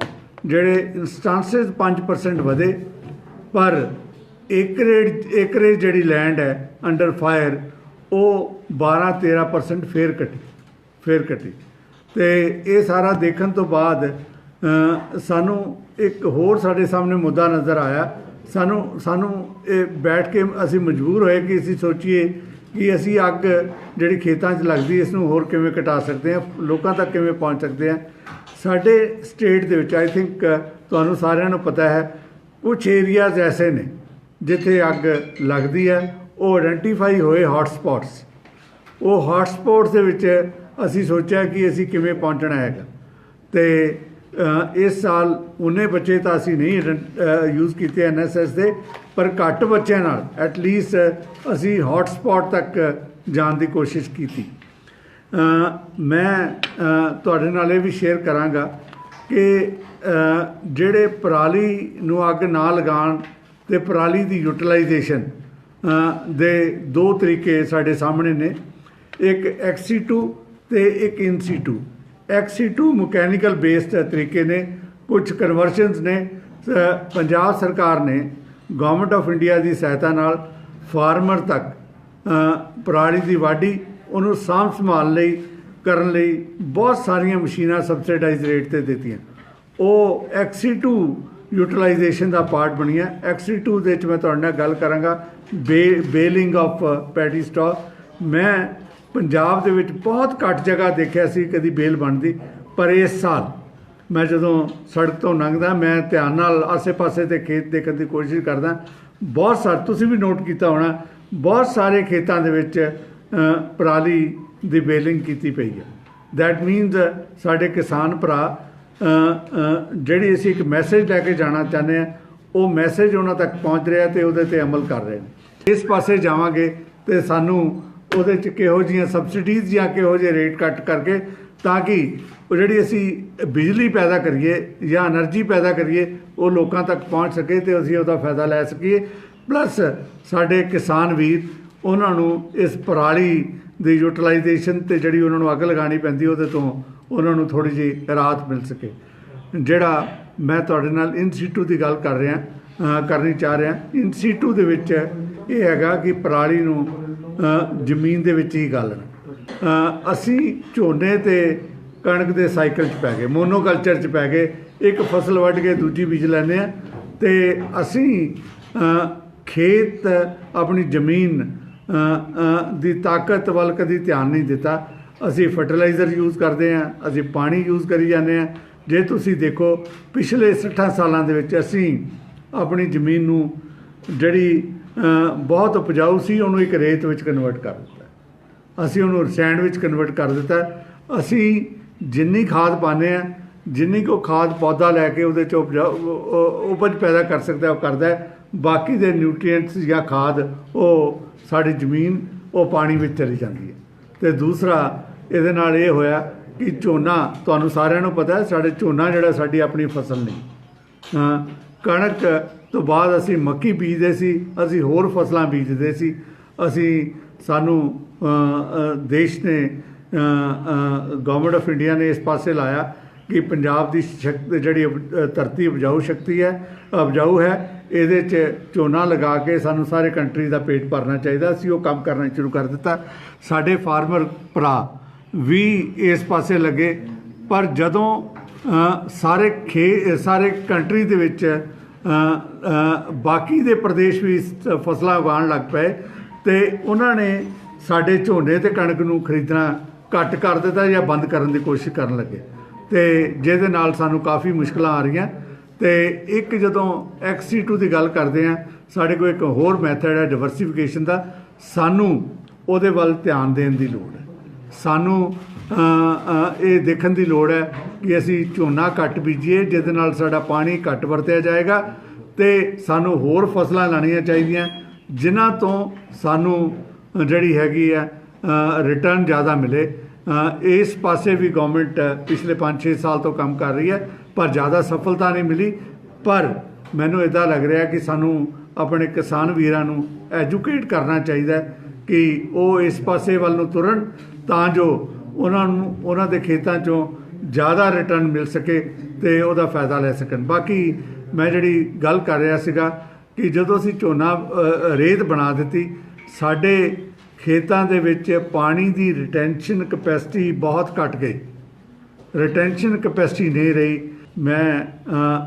ਜਿਹੜੇ ਇੰਸਟੈਂਸਿਸ 5% ਵਧੇ, ਪਰ ਏਕਰੇਜ ਜਿਹੜੀ ਲੈਂਡ ਹੈ ਅੰਡਰ ਫਾਇਰ ਉਹ 12-13% ਫੇਰ ਘਟੀ। ਤੇ ਇਹ ਸਾਰਾ ਦੇਖਣ ਤੋਂ ਬਾਅਦ ਸਾਨੂੰ ਇੱਕ ਹੋਰ ਸਾਡੇ ਸਾਹਮਣੇ ਮੁੱਦਾ ਨਜ਼ਰ ਆਇਆ। ਸਾਨੂੰ ਇਹ ਬੈਠ ਕੇ ਅਸੀਂ ਮਜਬੂਰ ਹੋਏ ਕਿ ਅਸੀਂ ਸੋਚੀਏ ਕਿ ਅਸੀਂ ਅੱਗ ਜਿਹੜੀ ਖੇਤਾਂ 'ਚ ਲੱਗਦੀ ਇਸ ਨੂੰ ਹੋਰ ਕਿਵੇਂ ਘਟਾ ਸਕਦੇ ਹਾਂ, ਲੋਕਾਂ ਤੱਕ ਕਿਵੇਂ ਪਹੁੰਚ ਸਕਦੇ ਹਾਂ। ਸਾਡੇ ਸਟੇਟ ਦੇ ਵਿੱਚ ਆਈ ਥਿੰਕ ਤੁਹਾਨੂੰ ਸਾਰਿਆਂ ਨੂੰ ਪਤਾ ਹੈ ਕੁਝ ਏਰੀਆਜ਼ ਐਸੇ ਨੇ ਜਿੱਥੇ ਅੱਗ ਲੱਗਦੀ ਹੈ। ਉਹ ਆਇਡੈਂਟੀਫਾਈ ਹੋਏ ਹੌਟਸਪੌਟਸ। ਉਹ ਹੌਟਸਪੌਟਸ ਦੇ ਵਿੱਚ ਅਸੀਂ ਸੋਚਿਆ ਕਿ ਅਸੀਂ ਕਿਵੇਂ ਪਹੁੰਚਣਾ ਹੈਗਾ। ਤੇ ਇਸ ਸਾਲ ਉਹਨੇ ਬੱਚੇ ਤਾਂ ਅਸੀਂ ਨਹੀਂ ਯੂਜ਼ ਕੀਤੇ NSS ਦੇ, ਪਰ ਘੱਟ ਬੱਚਿਆਂ ਨਾਲ ਐਟਲੀਸਟ ਅਸੀਂ ਹੌਟਸਪੌਟ ਤੱਕ ਜਾਣ ਦੀ ਕੋਸ਼ਿਸ਼ ਕੀਤੀ। ਮੈਂ ਤੁਹਾਡੇ ਨਾਲ ਇਹ ਵੀ ਸ਼ੇਅਰ ਕਰਾਂਗਾ ਕਿ ਜਿਹੜੇ ਪਰਾਲੀ ਨੂੰ ਅੱਗ ਨਾ ਲਗਾਉਣ ਤੇ ਪਰਾਲੀ ਦੀ ਯੂਟੀਲਾਈਜੇਸ਼ਨ ਦੇ 2 ਤਰੀਕੇ ਸਾਡੇ ਸਾਹਮਣੇ ਨੇ, ਇੱਕ XC2 ਤੇ ਇੱਕ InC2। XC2 ਮਕੈਨੀਕਲ ਬੇਸਡ ਤਰੀਕੇ ਨੇ, ਕੁਝ ਕਨਵਰਸ਼ਨਸ ਨੇ। ਪੰਜਾਬ ਸਰਕਾਰ ਨੇ ਗਵਰਨਮੈਂਟ ਆਫ ਇੰਡੀਆ ਦੀ ਸਹਾਇਤਾ ਨਾਲ ਫਾਰਮਰ ਤੱਕ ਪਰਾਲੀ ਦੀ ਵਾਢੀ ਉਹਨੂੰ ਸਾਂਭ ਸੰਭਾਲ ਕਰਨ ਲਈ ਬਹੁਤ ਸਾਰੀਆਂ ਮਸ਼ੀਨਾਂ ਸਬਸਿਡਾਈਜ਼ ਰੇਟ ਤੇ ਦਿੱਤੀਆਂ। ਉਹ XC2 ਯੂਟੀਲਾਈਜੇਸ਼ਨ ਦਾ ਪਾਰਟ ਬਣੀਆਂ। XC2 ਦੇ ਵਿੱਚ ਮੈਂ ਤੁਹਾਡੇ ਨਾਲ ਗੱਲ ਕਰਾਂਗਾ ਬੇਲਿੰਗ ਆਫ ਪੈਡੀ ਸਟਾਕ। ਮੈਂ ਪੰਜਾਬ ਦੇ ਵਿੱਚ ਬਹੁਤ ਘੱਟ ਜਗ੍ਹਾ ਦੇਖਿਆ ਸੀ ਕਦੀ ਬੇਲ ਬਣਦੀ, ਪਰ ਇਸ ਸਾਲ मैं जदों सड़क तो लंघदा मैं ध्यान नाल आसे पासे ते खेत देखण दी कोशिश करदा। बहुत सारे तुसीं भी नोट कीता होना, बहुत सारे खेतां दे विच पराली दी बेलिंग कीती पई है। दैट मीनस साडे किसान भरा ਜਿਹੜੀ ਅਸੀਂ ਇੱਕ ਮੈਸੇਜ ਲੈ ਕੇ ਜਾਣਾ ਚਾਹੁੰਦੇ ਹਾਂ ਉਹ ਮੈਸੇਜ ਉਹਨਾਂ ਤੱਕ ਪਹੁੰਚ ਰਿਹਾ ਤੇ ਉਹਦੇ ਤੇ ਅਮਲ ਕਰ ਰਹੇ ਨੇ। ਇਸ ਪਾਸੇ ਜਾਵਾਂਗੇ ਤੇ ਸਾਨੂੰ ਉਹਦੇ 'ਚ ਕਿਹੋ ਜਿਹੀਆਂ ਸਬਸਿਡੀਜ਼ ਜਾਂ ਕਿਹੋ ਜਿਹੇ ਰੇਟ ਕੱਟ ਕਰਕੇ ਤਾਂ ਕਿ ਉਹ ਜਿਹੜੀ ਅਸੀਂ ਬਿਜਲੀ ਪੈਦਾ ਕਰੀਏ ਜਾਂ એનર્ਜੀ ਪੈਦਾ ਕਰੀਏ ਉਹ ਲੋਕਾਂ ਤੱਕ ਪਹੁੰਚ ਸਕੇ ਤੇ ਅਸੀਂ ਉਹਦਾ ਫਾਇਦਾ ਲੈ ਸਕੀਏ। ਪਲੱਸ ਸਾਡੇ ਕਿਸਾਨ ਵੀਰ ਉਹਨਾਂ ਨੂੰ ਇਸ ਪਰਾਲੀ ਦੀ ਯੂਟਿਲਾਈਜੇਸ਼ਨ ਤੇ ਜਿਹੜੀ ਉਹਨਾਂ ਨੂੰ ਅੱਗ ਲਗਾਉਣੀ ਪੈਂਦੀ ਉਹਦੇ ਤੋਂ ਉਹਨਾਂ ਨੂੰ ਥੋੜ੍ਹੀ ਜਿਹੀ ਰਾਹਤ ਮਿਲ ਸਕੇ। ਜਿਹੜਾ ਮੈਂ ਤੁਹਾਡੇ ਨਾਲ ਇਨ ਸੀਟੂ ਦੀ ਗੱਲ ਕਰਨੀ ਚਾਹ ਰਿਹਾ, ਇਨ ਸੀਟੂ ਦੇ ਵਿੱਚ ਇਹ ਹੈਗਾ ਕਿ ਪਰਾਲੀ ਨੂੰ ਜ਼ਮੀਨ ਦੇ ਵਿੱਚ ਹੀ ਗਾਲਣਾ। ਅਸੀਂ ਝੋਨੇ ਤੇ ਕਣਕ ਦੇ ਸਾਈਕਲ 'ਚ ਪੈ ਗਏ, ਮੋਨੋਕਲਚਰ 'ਚ ਪੈ ਗਏ, ਇੱਕ ਫਸਲ ਵੱਢ ਕੇ ਦੂਜੀ ਬੀਜ ਲੈਂਦੇ ਹਾਂ ਤੇ ਅਸੀਂ ਖੇਤ ਆਪਣੀ ਜ਼ਮੀਨ ਦੀ ਤਾਕਤ ਵੱਲ ਕਦੀ ਧਿਆਨ ਨਹੀਂ ਦਿੱਤਾ। ਅਸੀਂ ਫਰਟੀਲਾਈਜ਼ਰ ਯੂਜ਼ ਕਰਦੇ ਹਾਂ, ਅਸੀਂ ਪਾਣੀ ਯੂਜ਼ ਕਰੀ ਜਾਂਦੇ ਹਾਂ। ਜੇ ਤੁਸੀਂ ਦੇਖੋ ਪਿਛਲੇ 60 ਸਾਲਾਂ ਦੇ ਵਿੱਚ ਅਸੀਂ ਆਪਣੀ ਜ਼ਮੀਨ ਨੂੰ ਜਿਹੜੀ ਬਹੁਤ ਉਪਜਾਊ ਸੀ ਉਹਨੂੰ ਇੱਕ ਰੇਤ ਵਿੱਚ ਕਨਵਰਟ ਕਰ ਦਿੱਤਾ, ਅਸੀਂ ਉਹਨੂੰ ਸੈਂਡ ਵਿੱਚ ਕਨਵਰਟ ਕਰ ਦਿੱਤਾ। ਅਸੀਂ ਜਿੰਨੀ ਖਾਦ ਪਾਉਂਦੇ ਹਾਂ, ਜਿੰਨੀ ਕੁ ਖਾਦ ਪੌਦਾ ਲੈ ਕੇ ਉਹਦੇ 'ਚ ਉਪਜ ਪੈਦਾ ਕਰ ਸਕਦਾ ਉਹ ਕਰਦਾ ਹੈ। ਬਾਕੀ ਦੇ ਨਿਊਟਰੀਐਂਟਸ ਜਾਂ ਖਾਦ ਉਹ ਸਾਡੀ ਜ਼ਮੀਨ ਉਹ ਪਾਣੀ ਵਿੱਚ ਚਲੀ ਜਾਂਦੀ ਹੈ। ਤੇ ਦੂਸਰਾ ਇਹਦੇ ਨਾਲ ਇਹ ਹੋਇਆ ਕਿ ਝੋਨਾ ਤੁਹਾਨੂੰ ਸਾਰਿਆਂ ਨੂੰ ਪਤਾ ਹੈ ਸਾਡੇ ਝੋਨਾ ਜਿਹੜਾ ਸਾਡੀ ਆਪਣੀ ਫਸਲ ਨਹੀਂ। ਕਣਕ ਤੋਂ ਬਾਅਦ ਅਸੀਂ ਮੱਕੀ ਬੀਜਦੇ ਸੀ, ਅਸੀਂ ਹੋਰ ਫਸਲਾਂ ਬੀਜਦੇ ਸੀ। ਸਾਨੂੰ ਦੇਸ਼ ਨੇ ਗਵਰਨਮੈਂਟ ਆਫ ਇੰਡੀਆ ਨੇ ਇਸ ਪਾਸੇ ਲਾਇਆ ਕਿ ਪੰਜਾਬ ਦੀ ਜਿਹੜੀ ਧਰਤੀ ਉਪਜਾਊ ਹੈ ਇਹਦੇ 'ਚ ਝੋਨਾ ਲਗਾ ਕੇ ਸਾਨੂੰ ਸਾਰੇ ਕੰਟਰੀ ਦਾ ਪੇਟ ਭਰਨਾ ਚਾਹੀਦਾ। ਅਸੀਂ ਉਹ ਕੰਮ ਕਰਨਾ ਸ਼ੁਰੂ ਕਰ ਦਿੱਤਾ। ਸਾਡੇ ਫਾਰਮਰ ਭਰਾ ਵੀ ਇਸ ਪਾਸੇ ਲੱਗੇ। ਪਰ ਜਦੋਂ ਸਾਰੇ ਕੰਟਰੀ ਦੇ ਵਿੱਚ ਬਾਕੀ ਦੇ ਪ੍ਰਦੇਸ਼ ਵੀ ਫਸਲਾਂ ਉਗਾਉਣ ਲੱਗ ਪਏ ਤੇ ਉਹਨਾਂ ਨੇ ਸਾਡੇ ਝੋਨੇ ਤੇ ਕਣਕ ਨੂੰ ਖਰੀਦਣਾ ਘੱਟ ਕਰ ਦਿੱਤਾ ਜਾਂ ਬੰਦ ਕਰਨ ਦੀ ਕੋਸ਼ਿਸ਼ ਕਰਨ ਲੱਗੇ ਤੇ ਜਿਹਦੇ ਨਾਲ ਸਾਨੂੰ ਕਾਫੀ ਮੁਸ਼ਕਲਾਂ ਆ ਰਹੀਆਂ। ਤੇ ਇੱਕ ਜਦੋਂ XC2 ਦੀ ਗੱਲ ਕਰਦੇ ਹਾਂ, ਸਾਡੇ ਕੋਲ ਇੱਕ ਹੋਰ ਮੈਥਡ ਹੈ ਡਿਵਰਸੀਫਿਕੇਸ਼ਨ ਦਾ। ਸਾਨੂੰ ਉਹਦੇ ਵੱਲ ਧਿਆਨ ਦੇਣ ਦੀ ਲੋੜ ਹੈ। ਸਾਨੂੰ ਇਹ ਦੇਖਣ ਦੀ ਲੋੜ ਹੈ ਕਿ ਅਸੀਂ ਝੋਨਾ ਘੱਟ ਬੀਜੀਏ ਜਿਹਦੇ ਨਾਲ ਸਾਡਾ ਪਾਣੀ ਘੱਟ ਵਰਤਿਆ ਜਾਏਗਾ ਤੇ ਸਾਨੂੰ ਹੋਰ ਫਸਲਾਂ ਲਾਉਣੀਆਂ ਚਾਹੀਦੀਆਂ ਜਿਨ੍ਹਾਂ ਤੋਂ ਸਾਨੂੰ ਜਿਹੜੀ ਹੈਗੀ ਹੈ ਰਿਟਰਨ ਜ਼ਿਆਦਾ ਮਿਲੇ। ਇਸ ਪਾਸੇ ਵੀ ਗਵਰਨਮੈਂਟ ਪਿਛਲੇ 5-6 ਸਾਲ ਤੋਂ ਕੰਮ ਕਰ ਰਹੀ ਹੈ ਪਰ ਜ਼ਿਆਦਾ ਸਫਲਤਾ ਨਹੀਂ ਮਿਲੀ। ਪਰ ਮੈਨੂੰ ਇੱਦਾਂ ਲੱਗ ਰਿਹਾ ਕਿ ਸਾਨੂੰ ਆਪਣੇ ਕਿਸਾਨ ਵੀਰਾਂ ਨੂੰ ਐਜੂਕੇਟ ਕਰਨਾ ਚਾਹੀਦਾ ਕਿ ਉਹ ਇਸ ਪਾਸੇ ਵੱਲ ਨੂੰ ਤੁਰਨ ਤਾਂ ਜੋ ਉਹਨਾਂ ਨੂੰ ਉਹਨਾਂ ਦੇ ਖੇਤਾਂ 'ਚੋਂ ਜ਼ਿਆਦਾ ਰਿਟਰਨ ਮਿਲ ਸਕੇ ਤੇ ਉਹਦਾ ਫਾਇਦਾ ਲੈ ਸਕਣ। ਬਾਕੀ ਮੈਂ ਜਿਹੜੀ ਗੱਲ ਕਰ ਰਿਹਾ ਸੀਗਾ ਕਿ ਜਦੋਂ ਅਸੀਂ ਝੋਨਾ ਰੇਤ ਬਣਾ ਦਿੱਤੀ, ਸਾਡੇ ਖੇਤਾਂ ਦੇ ਵਿੱਚ ਪਾਣੀ ਦੀ ਰਿਟੈਂਸ਼ਨ ਕਪੈਸਿਟੀ ਬਹੁਤ ਘੱਟ ਗਈ, ਰਿਟੈਂਸ਼ਨ ਕਪੈਸਿਟੀ ਨਹੀਂ ਰਹੀ। ਮੈਂ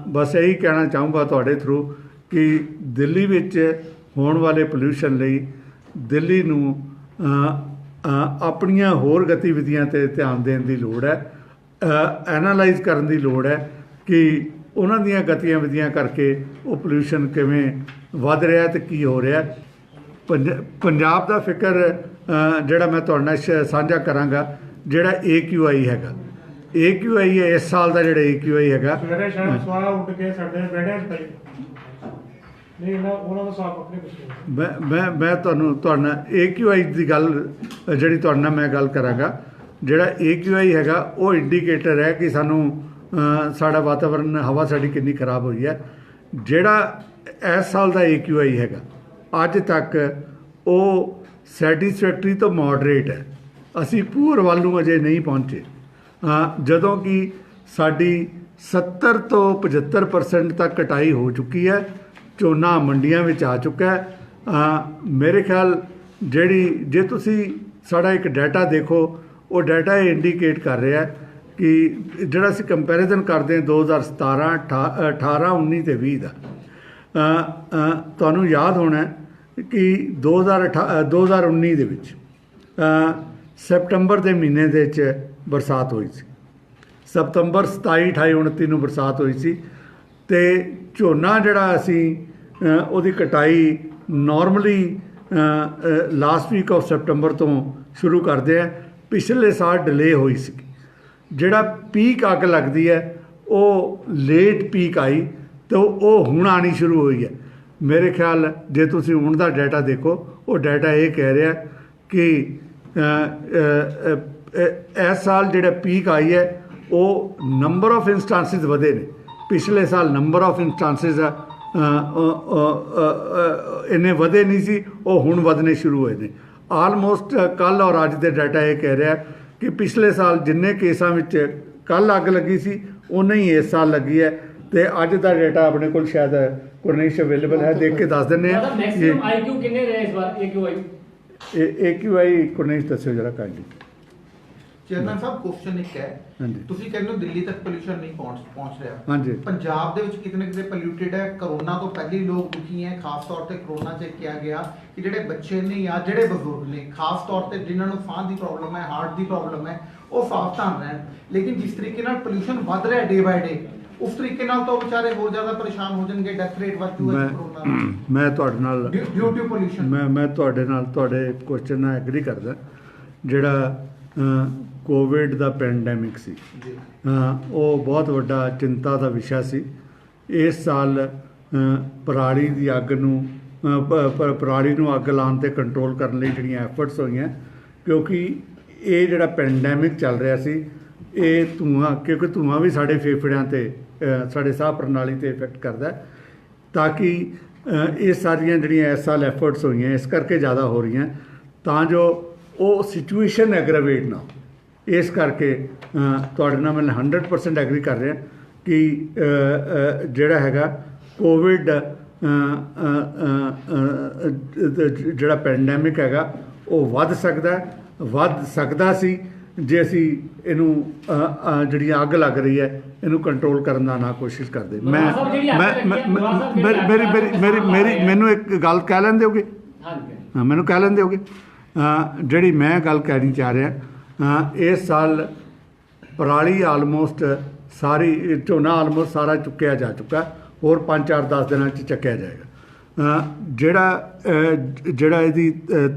ਬਸ ਇਹੀ ਕਹਿਣਾ ਚਾਹੂੰਗਾ ਤੁਹਾਡੇ ਥਰੂ ਕਿ ਦਿੱਲੀ ਵਿੱਚ ਹੋਣ ਵਾਲੇ ਪੋਲਿਊਸ਼ਨ ਲਈ ਦਿੱਲੀ ਨੂੰ ਆਪਣੀਆਂ ਹੋਰ ਗਤੀਵਿਧੀਆਂ 'ਤੇ ਧਿਆਨ ਦੇਣ ਦੀ ਲੋੜ ਹੈ, ਐਨਾਲਾਈਜ਼ ਕਰਨ ਦੀ ਲੋੜ ਹੈ ਕਿ ਉਹਨਾਂ ਦੀਆਂ ਗਤੀਵਿਧੀਆਂ ਕਰਕੇ ਉਹ ਪੋਲਿਊਸ਼ਨ ਕਿਵੇਂ ਵੱਧ ਰਿਹਾ ਤੇ ਕੀ ਹੋ ਰਿਹਾ। ਪੰਜਾਬ ਦਾ ਫਿਕਰ ਜਿਹੜਾ ਮੈਂ ਤੁਹਾਡੇ ਨਾਲ ਸਾਂਝਾ ਕਰਾਂਗਾ, ਜਿਹੜਾ AQI ਹੈਗਾ, AQI ਹੈ ਇਸ ਸਾਲ ਦਾ ਜਿਹੜਾ AQI ਹੈਗਾ ਮੈਂ ਤੁਹਾਨੂੰ ਤੁਹਾਡੇ ਨਾਲ AQI ਦੀ ਗੱਲ ਜਿਹੜੀ ਤੁਹਾਡੇ ਨਾਲ ਮੈਂ ਗੱਲ ਕਰਾਂਗਾ। ਜਿਹੜਾ AQI ਹੈਗਾ ਉਹ ਇੰਡੀਕੇਟਰ ਹੈ ਕਿ ਸਾਨੂੰ ਸਾਡਾ ਵਾਤਾਵਰਨ ਹਵਾ ਸਾਡੀ ਕਿੰਨੀ ਖਰਾਬ ਹੋਈ ਹੈ। ਜਿਹੜਾ ਇਸ ਸਾਲ ਦਾ AQI ਹੈਗਾ ਅੱਜ ਤੱਕ ਉਹ ਸੈਟੀਸਫੈਕਟਰੀ ਤੋਂ ਮੋਡਰੇਟ ਹੈ, ਅਸੀਂ ਪੂਰ ਵੱਲ ਨੂੰ ਅਜੇ ਨਹੀਂ ਪਹੁੰਚੇ। ਜਦੋਂ ਕਿ ਸਾਡੀ 70 ਤੋਂ 75% ਤੱਕ ਕਟਾਈ ਹੋ ਚੁੱਕੀ ਹੈ, ਝੋਨਾ ਮੰਡੀਆਂ ਵਿੱਚ ਆ ਚੁੱਕਾ ਹੈ। ਮੇਰੇ ਖਿਆਲ ਜੇ ਤੁਸੀਂ ਸਾਡਾ ਇੱਕ ਡਾਟਾ ਦੇਖੋ, ਉਹ ਡਾਟਾ ਇਹ ਇੰਡੀਕੇਟ ਕਰ ਰਿਹਾ ਕਿ ਜਿਹੜਾ ਅਸੀਂ ਕੰਪੈਰੀਜ਼ਨ ਕਰਦੇ ਹਾਂ 2017, 18, 19 ਤੇ 20 ਦਾ, ਤੁਹਾਨੂੰ ਯਾਦ ਹੋਣਾ ਕਿ 2019 ਦੇ ਵਿੱਚ ਸੈਪਟੰਬਰ ਦੇ ਮਹੀਨੇ ਦੇ ਵਿੱਚ ਬਰਸਾਤ ਹੋਈ ਸੀ। ਸਤੰਬਰ 27 28 29 ਨੂੰ ਬਰਸਾਤ ਹੋਈ ਸੀ ਤੇ ਝੋਨਾ ਜਿਹੜਾ ਅਸੀਂ ਉਹਦੀ ਕਟਾਈ normally last week of September ਤੋਂ ਸ਼ੁਰੂ ਕਰਦੇ ਆ। ਪਿਛਲੇ ਸਾਲ ਡਿਲੇ ਹੋਈ ਸੀ। ਜਿਹੜਾ ਪੀਕ ਅੱਗ ਲੱਗਦੀ ਹੈ ਉਹ ਲੇਟ ਪੀਕ ਆਈ ਤੇ ਉਹ ਹੁਣ ਆਣੀ ਸ਼ੁਰੂ ਹੋਈ ਹੈ। ਮੇਰੇ ਖਿਆਲ ਜੇ ਤੁਸੀਂ ਹੁਣ ਦਾ ਡਾਟਾ ਦੇਖੋ, ਉਹ ਡਾਟਾ ਇਹ ਕਹਿ ਰਿਹਾ ਕਿ ਇਸ ਸਾਲ ਜਿਹੜਾ ਪੀਕ ਆਈ ਹੈ ਉਹ ਨੰਬਰ ਆਫ ਇੰਸਟੈਂਸਿਸ ਵਧੇ ਨੇ। ਪਿਛਲੇ ਸਾਲ ਨੰਬਰ ਆਫ ਇੰਸਟੈਂਸਿਸ ਇੰਨੇ ਵਧੇ ਨਹੀਂ ਸੀ, ਉਹ ਹੁਣ ਵਧਣੇ ਸ਼ੁਰੂ ਹੋਏ ਨੇ। ਆਲਮੋਸਟ ਕੱਲ੍ਹ ਔਰ ਅੱਜ ਦੇ ਡਾਟਾ ਇਹ ਕਹਿ ਰਿਹਾ ਕਿ ਪਿਛਲੇ ਸਾਲ ਜਿੰਨੇ ਕੇਸਾਂ ਵਿੱਚ ਕੱਲ੍ਹ ਅੱਗ ਲੱਗੀ ਸੀ ਉਨਾ ਹੀ ਇਸ ਸਾਲ ਲੱਗੀ ਹੈ। ਤੇ ਅੱਜ ਦਾ ਡਾਟਾ ਆਪਣੇ ਕੋਲ ਸ਼ਾਇਦ ਕੁਰਨੇਸ਼ ਅਵੇਲੇਬਲ ਹੈ, ਦੇਖ ਕੇ ਦੱਸ ਦਿੰਦੇ ਆ। IQ ਕਿੰਨੇ ਰਹੇ ਇਸ ਵਾਰ AQI ਕੁਰਨੇਸ਼ ਦੱਸਿਓ ਜਰਾ ਕਾਈਂਡਲੀ। ਚੇਅਰਮੈਨ ਸਾਹਿਬ ਕੁਐਸਚਨ ਇੱਕ ਹੈ, ਹਾਂਜੀ ਤੁਸੀਂ ਕਹਿੰਦੇ ਹੋ ਦਿੱਲੀ ਤੱਕ ਪੋਲੂਸ਼ਨ ਨਹੀਂ ਪਹੁੰਚ ਰਿਹਾ। ਹਾਂਜੀ ਪੰਜਾਬ ਦੇ ਵਿੱਚ ਕਿਤੇ ਨਾ ਕਿਤੇ ਪੋਲਿਊਟਡ ਹੈ। ਕਰੋਨਾ ਤੋਂ ਪਹਿਲੇ ਹੀ ਲੋਕ ਦੁਖੀ ਹੈ। ਖਾਸ ਤੌਰ ਤੇ ਕਰੋਨਾ 'ਚ ਕਿਹਾ ਗਿਆ ਕਿ ਜਿਹੜੇ ਬੱਚੇ ਨੇ ਜਾਂ ਜਿਹੜੇ ਬਜ਼ੁਰਗ ਨੇ, ਖਾਸ ਤੌਰ ਤੇ ਜਿਨ੍ਹਾਂ ਨੂੰ ਸਾਹ ਦੀ ਪ੍ਰੋਬਲਮ ਹੈ, ਹਾਰਟ ਦੀ ਪ੍ਰੋਬਲਮ ਹੈ, ਉਹ ਸਾਵਧਾਨ ਰਹਿਣ। ਲੇਕਿਨ ਜਿਸ ਤਰੀਕੇ ਨਾਲ ਪੋਲੂਸ਼ਨ ਵੱਧ ਰਿਹਾ ਡੇ ਬਾਏ ਡੇ, ਉਸ ਤਰੀਕੇ ਨਾਲ ਤਾਂ ਵਿਚਾਰੇ ਹੋਰ ਜ਼ਿਆਦਾ ਪਰੇਸ਼ਾਨ ਹੋ ਜਾਣਗੇ। ਡੈਥ ਰੇਟ ਵੱਧ ਜੂਗਾ ਕਰੋਨਾ। ਮੈਂ ਤੁਹਾਡੇ ਨਾਲ ਡਿਊ ਟੂ ਪੋਲੂਸ਼ਨ ਮੈਂ ਤੁਹਾਡੇ ਨਾਲ ਤੁਹਾਡੇ ਕੁਐਸਚਨ ਨਾਲ ਐਗਰੀ ਕਰਦਾ। ਜਿਹੜਾ ਕੋਵਿਡ ਦਾ ਪੈਂਡੈਮਿਕ ਸੀ ਉਹ ਬਹੁਤ ਵੱਡਾ ਚਿੰਤਾ ਦਾ ਵਿਸ਼ਾ ਸੀ। ਇਸ ਸਾਲ ਪਰਾਲੀ ਦੀ ਅੱਗ ਨੂੰ ਪਰਾਲੀ ਨੂੰ ਅੱਗ ਲਾਉਣ 'ਤੇ ਕੰਟਰੋਲ ਕਰਨ ਲਈ ਜਿਹੜੀਆਂ ਐਫਰਟਸ ਹੋਈਆਂ, ਕਿਉਂਕਿ ਇਹ ਜਿਹੜਾ ਪੈਂਡੈਮਿਕ ਚੱਲ ਰਿਹਾ ਸੀ, ਇਹ ਧੂੰਆਂ, ਕਿਉਂਕਿ ਧੂੰਆਂ ਵੀ ਸਾਡੇ ਫੇਫੜਿਆਂ 'ਤੇ ਸਾਡੇ ਸਾਹ ਪ੍ਰਣਾਲੀ 'ਤੇ ਇਫੈਕਟ ਕਰਦਾ, ਤਾਂ ਕਿ ਇਹ ਸਾਰੀਆਂ ਜਿਹੜੀਆਂ ਇਸ ਸਾਲ ਐਫਰਟਸ ਹੋਈਆਂ ਇਸ ਕਰਕੇ ਜ਼ਿਆਦਾ ਹੋ ਰਹੀਆਂ ਤਾਂ ਜੋ ਉਹ ਸਿਚੁਏਸ਼ਨ ਐਗਰਾਵੇਟ ਨਾ। ਇਸ ਕਰਕੇ ਤੁਹਾਡੇ ਨਾਲ ਮੈਂ 100% ਐਗਰੀ ਕਰ ਰਿਹਾ ਕਿ ਜਿਹੜਾ ਹੈਗਾ ਕੋਵਿਡ ਜਿਹੜਾ ਪੈਂਡੈਮਿਕ ਹੈਗਾ ਉਹ ਵੱਧ ਸਕਦਾ ਸੀ ਜੇ ਅਸੀਂ ਇਹਨੂੰ ਜਿਹੜੀ ਅੱਗ ਲੱਗ ਰਹੀ ਹੈ ਇਹਨੂੰ ਕੰਟਰੋਲ ਕਰਨ ਦਾ ਨਾ ਕੋਸ਼ਿਸ਼ ਕਰਦੇ। ਮੈਨੂੰ ਇੱਕ ਗੱਲ ਕਹਿ ਲੈਣ ਦਿਓਗੇ? ਮੈਨੂੰ ਕਹਿ ਲੈਣ ਦਿਓਗੇ? ਜਿਹੜੀ ਮੈਂ ਗੱਲ ਕਹਿਣੀ ਚਾਹ ਰਿਹਾ, ਇਸ ਸਾਲ ਪਰਾਲੀ ਆਲਮੋਸਟ ਸਾਰੀ, ਝੋਨਾ ਆਲਮੋਸਟ ਸਾਰਾ ਚੁੱਕਿਆ ਜਾ ਚੁੱਕਾ, ਹੋਰ 5-4-10 ਦਿਨਾਂ 'ਚ ਚੱਕਿਆ ਜਾਏਗਾ। ਜਿਹੜਾ ਇਹਦੀ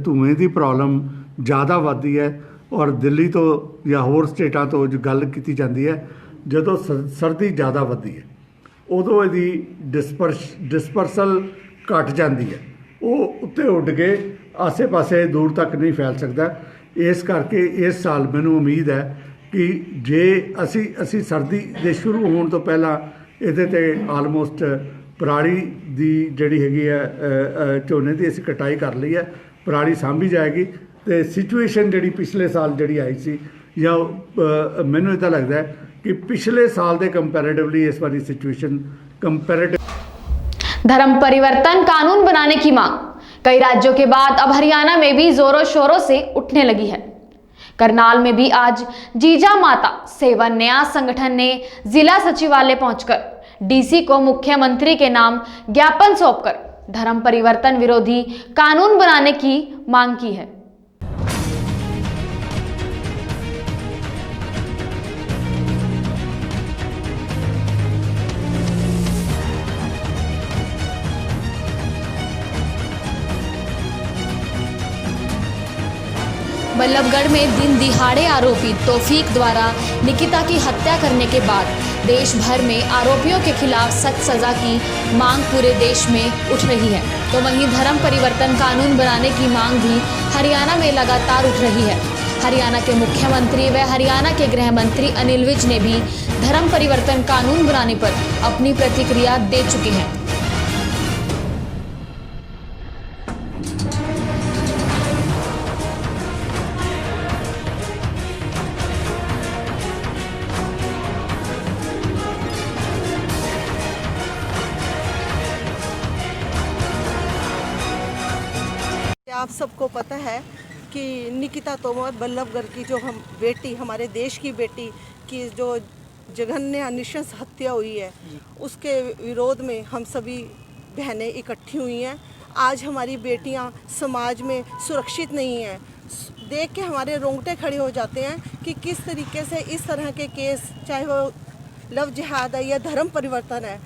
ਧੂਏ ਦੀ ਪ੍ਰੋਬਲਮ ਜ਼ਿਆਦਾ ਵੱਧਦੀ ਹੈ ਔਰ ਦਿੱਲੀ ਤੋਂ ਜਾਂ ਹੋਰ ਸਟੇਟਾਂ ਤੋਂ ਜੋ ਗੱਲ ਕੀਤੀ ਜਾਂਦੀ ਹੈ, ਜਦੋਂ ਸਰਦੀ ਜ਼ਿਆਦਾ ਵੱਧਦੀ ਹੈ ਉਦੋਂ ਇਹਦੀ ਡਿਸਪਰਸਲ ਘਟ ਜਾਂਦੀ ਹੈ, ਉਹ ਉੱਤੇ ਉੱਡ ਕੇ ਆਸੇ-ਪਾਸੇ ਦੂਰ ਤੱਕ ਨਹੀਂ ਫੈਲ ਸਕਦਾ। ਇਸ ਕਰਕੇ ਇਸ ਸਾਲ ਮੈਨੂੰ ਉਮੀਦ ਹੈ ਕਿ ਜੇ ਅਸੀਂ ਸਰਦੀ ਦੇ ਸ਼ੁਰੂ ਹੋਣ ਤੋਂ ਪਹਿਲਾਂ ਇਹਦੇ 'ਤੇ ਆਲਮੋਸਟ ਪਰਾਲੀ ਦੀ ਜਿਹੜੀ ਹੈਗੀ ਹੈ ਝੋਨੇ ਦੀ ਅਸੀਂ ਕਟਾਈ ਕਰ ਲਈ ਹੈ, ਪਰਾਲੀ ਸਾਂਭੀ ਜਾਏਗੀ ਤੇ ਸਿਚੁਏਸ਼ਨ ਜਿਹੜੀ ਪਿਛਲੇ ਸਾਲ ਜਿਹੜੀ ਆਈ ਸੀ, ਜਾਂ ਮੈਨੂੰ ਇੱਦਾਂ ਲੱਗਦਾ ਹੈ कि पिछले साल के कंपैरेटिवली इस बारी सिचुएशन धर्म परिवर्तन कानून बनाने की मांग कई राज्यों के बाद अब हरियाणा में भी जोरों शोरों से उठने लगी है। करनाल में भी आज जीजा माता सेवा न्यास संगठन ने जिला सचिवालय पहुंचकर डीसी को मुख्यमंत्री के नाम ज्ञापन सौंपकर धर्म परिवर्तन विरोधी कानून बनाने की मांग की है। बल्लभगढ़ में दिन दिहाड़े आरोपी तौफीक द्वारा निकिता की हत्या करने के बाद देश भर में आरोपियों के खिलाफ सख्त सजा की मांग पूरे देश में उठ रही है, तो वहीं धर्म परिवर्तन कानून बनाने की मांग भी हरियाणा में लगातार उठ रही है। हरियाणा के मुख्यमंत्री व हरियाणा के गृह मंत्री अनिल विज ने भी धर्म परिवर्तन कानून बनाने पर अपनी प्रतिक्रिया दे चुके हैं। आप सबको पता है कि निकिता तोमर बल्लभगढ़ की जो हम बेटी, हमारे देश की बेटी की जो जघन्य नृशंस हत्या हुई है, उसके विरोध में हम सभी बहनें इकट्ठी हुई हैं। आज हमारी बेटियां समाज में सुरक्षित नहीं हैं। देख के हमारे रोंगटे खड़े हो जाते हैं कि किस तरीके से इस तरह के केस, चाहे वो लव जिहाद है या धर्म परिवर्तन है,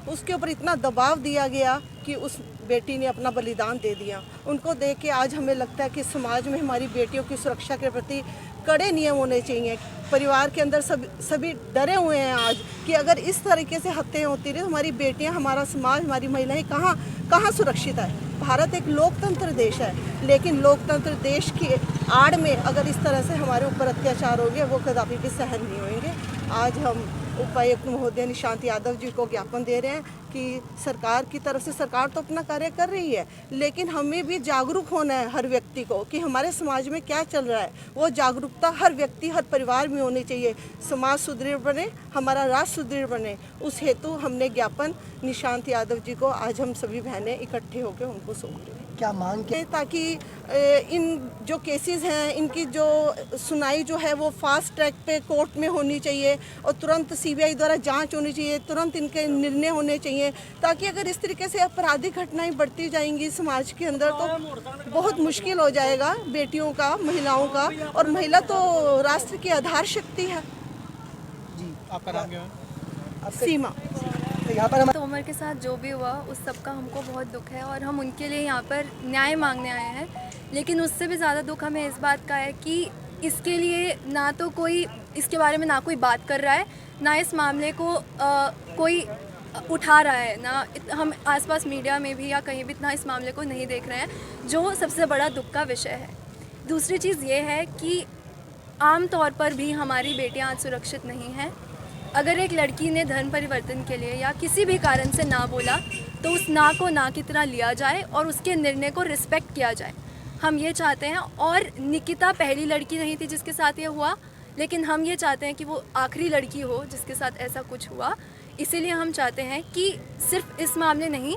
उसके ऊपर इतना दबाव दिया गया कि उस बेटी ने अपना बलिदान दे दिया। उनको देख के आज हमें लगता है कि समाज में हमारी बेटियों की सुरक्षा के प्रति कड़े नियम होने चाहिए। परिवार के अंदर सभी डरे हुए हैं आज कि अगर इस तरीके से हत्याएं होती रही तो हमारी बेटियां, हमारा समाज, हमारी महिलाएं कहाँ सुरक्षित है। भारत एक लोकतंत्र देश है, लेकिन लोकतंत्र देश की आड़ में अगर इस तरह से हमारे ऊपर अत्याचार होंगे वो कदापि भी सहन नहीं होंगे। आज हम उपायुक्त महोदय निशांत यादव जी को ज्ञापन दे रहे हैं कि सरकार की तरफ से, सरकार तो अपना कार्य कर रही है, लेकिन हमें भी जागरूक होना है हर व्यक्ति को कि हमारे समाज में क्या चल रहा है। वो जागरूकता हर व्यक्ति, हर परिवार में होनी चाहिए। समाज सुदृढ़ बने, हमारा राष्ट्र सुदृढ़ बने, उस हेतु हमने ज्ञापन निशांत यादव जी को आज हम सभी बहनें इकट्ठे होकर उनको सौंप रहे हैं। क्या मांग के, ताकि इन जो केसेस हैं इनकी जो सुनाई जो है वो फास्ट ट्रैक पे कोर्ट में होनी चाहिए और तुरंत सीबीआई द्वारा जांच होनी चाहिए, तुरंत इनके निर्णय होने चाहिए, ताकि अगर इस तरीके से आपराधिक घटनाएं बढ़ती जाएंगी समाज के अंदर तो बहुत मुश्किल हो जाएगा बेटियों का, महिलाओं का। और महिला तो राष्ट्र की आधार शक्ति है। जी, आपका नाम क्या है? सीमा। यहाँ पर तोमर के साथ जो भी हुआ उस सब का हमको बहुत दुख है और हम उनके लिए यहाँ पर न्याय मांगने आए हैं। लेकिन उससे भी ज़्यादा दुख हमें इस बात का है कि इसके लिए ना तो कोई इसके बारे में ना कोई बात कर रहा है, ना इस मामले को कोई उठा रहा है, ना हम आसपास मीडिया में भी या कहीं भी इतना इस मामले को नहीं देख रहे हैं, जो सबसे बड़ा दुख का विषय है। दूसरी चीज़ ये है कि आम तौर पर भी हमारी बेटियाँ आज सुरक्षित नहीं हैं। अगर एक लड़की ने धर्म परिवर्तन के लिए या किसी भी कारण से ना बोला तो उस ना को ना की तरह लिया जाए और उसके निर्णय को रिस्पेक्ट किया जाए। हम ये चाहते हैं। और निकिता पहली लड़की नहीं थी जिसके साथ ये हुआ, लेकिन हम ये चाहते हैं कि वो आखिरी लड़की हो जिसके साथ ऐसा कुछ हुआ। इसीलिए हम चाहते हैं कि सिर्फ इस मामले नहीं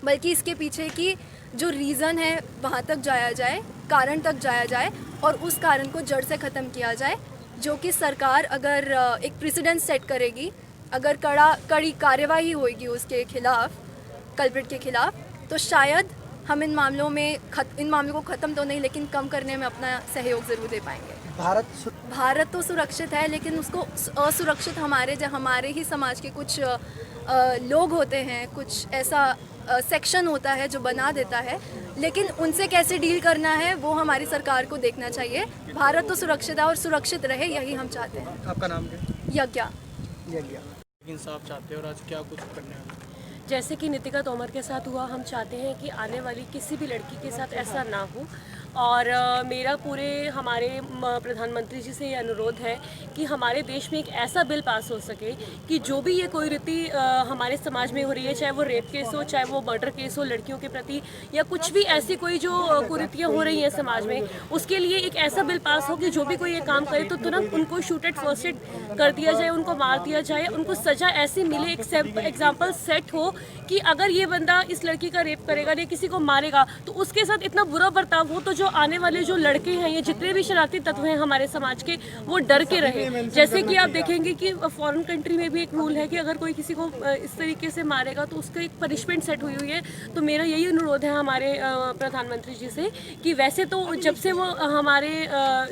बल्कि इसके पीछे की जो रीज़न है वहाँ तक जाया जाए, कारण तक जाया जाए और उस कारण को जड़ से ख़त्म किया जाए, जो कि सरकार अगर एक प्रेसिडेंट सेट करेगी, अगर कड़ी कार्यवाही होगी उसके खिलाफ, कल्प्रिट के खिलाफ, तो शायद हम इन मामलों को ख़त्म तो नहीं लेकिन कम करने में अपना सहयोग ज़रूर दे पाएंगे। भारत तो सुरक्षित है, लेकिन उसको असुरक्षित हमारे ही समाज के कुछ लोग होते हैं, कुछ ऐसा सेक्शन होता है जो बना देता है, लेकिन उनसे कैसे डील करना है वो हमारी सरकार को देखना चाहिए। भारत तो सुरक्षित है और सुरक्षित रहे, यही हम चाहते हैं। आपका नाम क्या? यज्ञा। इंसाफ चाहते हो और आज क्या कुछ करने वाले? जैसे कि नितिका तोमर के साथ हुआ, हम चाहते हैं कि आने वाली किसी भी लड़की के साथ ऐसा ना हो। और मेरा पूरे हमारे प्रधानमंत्री जी से ये अनुरोध है कि हमारे देश में एक ऐसा बिल पास हो सके कि जो भी ये कोई रीति हमारे समाज में हो रही है, चाहे वो रेप केस हो, चाहे वो मर्डर केस हो लड़कियों के प्रति, या कुछ भी ऐसी कोई जो कुरीतियाँ हो रही हैं समाज में, उसके लिए एक ऐसा बिल पास हो कि जो भी कोई ये काम करे तो तुरंत उनको शूट एट फर्स्ट एड कर दिया जाए, उनको मार दिया जाए, उनको सज़ा ऐसी मिले, एक एग्जाम्पल सेट हो कि अगर ये बंदा इस लड़की का रेप करेगा या किसी को मारेगा तो उसके साथ इतना बुरा बर्ताव हो तो जो आने वाले जो लड़के हैं, ये जितने भी शरारती तत्व हैं हमारे समाज के, वो डर के रहे। जैसे कि आप देखेंगे कि फॉरेन कंट्री में भी एक रूल है कि अगर कोई किसी को इस तरीके से मारेगा तो उसका एक पनिशमेंट सेट हुई है। तो मेरा यही अनुरोध है हमारे प्रधानमंत्री जी से कि वैसे तो जब से वो हमारे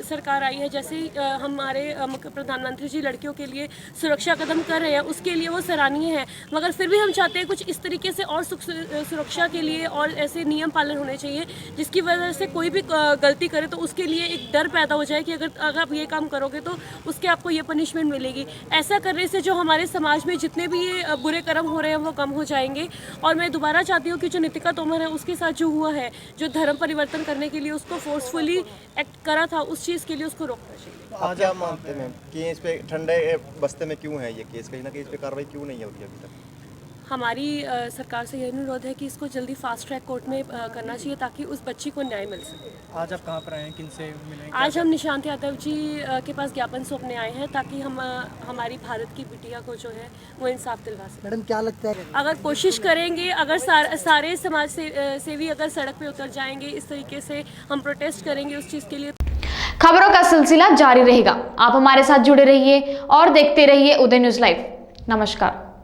सरकार आई है, जैसे हमारे प्रधानमंत्री जी लड़कियों के लिए सुरक्षा कदम कर रहे हैं, उसके लिए वो सराहनीय है, मगर फिर भी हम चाहते हैं कुछ इस तरीके से और सुरक्षा के लिए और ऐसे नियम पालन होने चाहिए जिसकी वजह से कोई भी गलती करे तो उसके लिए एक डर पैदा हो जाए कि अगर आप ये काम करोगे तो उसके आपको ये पनिशमेंट मिलेगी। ऐसा करने से जो हमारे समाज में जितने भी ये बुरे कर्म हो रहे हैं वो कम हो जाएंगे। और मैं दोबारा चाहती हूँ कि जो नितिका तोमर है उसके साथ जो हुआ है, जो धर्म परिवर्तन करने के लिए उसको फोर्सफुली एक्ट करा था, उस चीज़ के लिए उसको रोकना चाहिए। आप क्या मानते हैं कि इस पे ठंडे बस्ते में क्यों है ये केस, कहीं ना कहीं इस पे कार्रवाई क्यों नहीं होगी अभी तक? हमारी सरकार से यह अनुरोध है कि इसको जल्दी फास्ट ट्रैक कोर्ट में करना चाहिए ताकि उस बच्ची को न्याय मिल सके। आज आप कहाँ पर आए हैं, किनसे मिले? आज हम निशांत यादव जी के पास ज्ञापन सौंपने आए हैं ताकि हम हमारी भारत की बिटिया को जो है वो इंसाफ दिलवा सकें। मैडम क्या लगता है, अगर कोशिश करेंगे, अगर सारे समाज सेवी अगर सड़क पे उतर जाएंगे, इस तरीके से हम प्रोटेस्ट करेंगे उस चीज़ के लिए। खबरों का सिलसिला जारी रहेगा, आप हमारे साथ जुड़े रहिए और देखते रहिए उदय न्यूज़ लाइव। नमस्कार।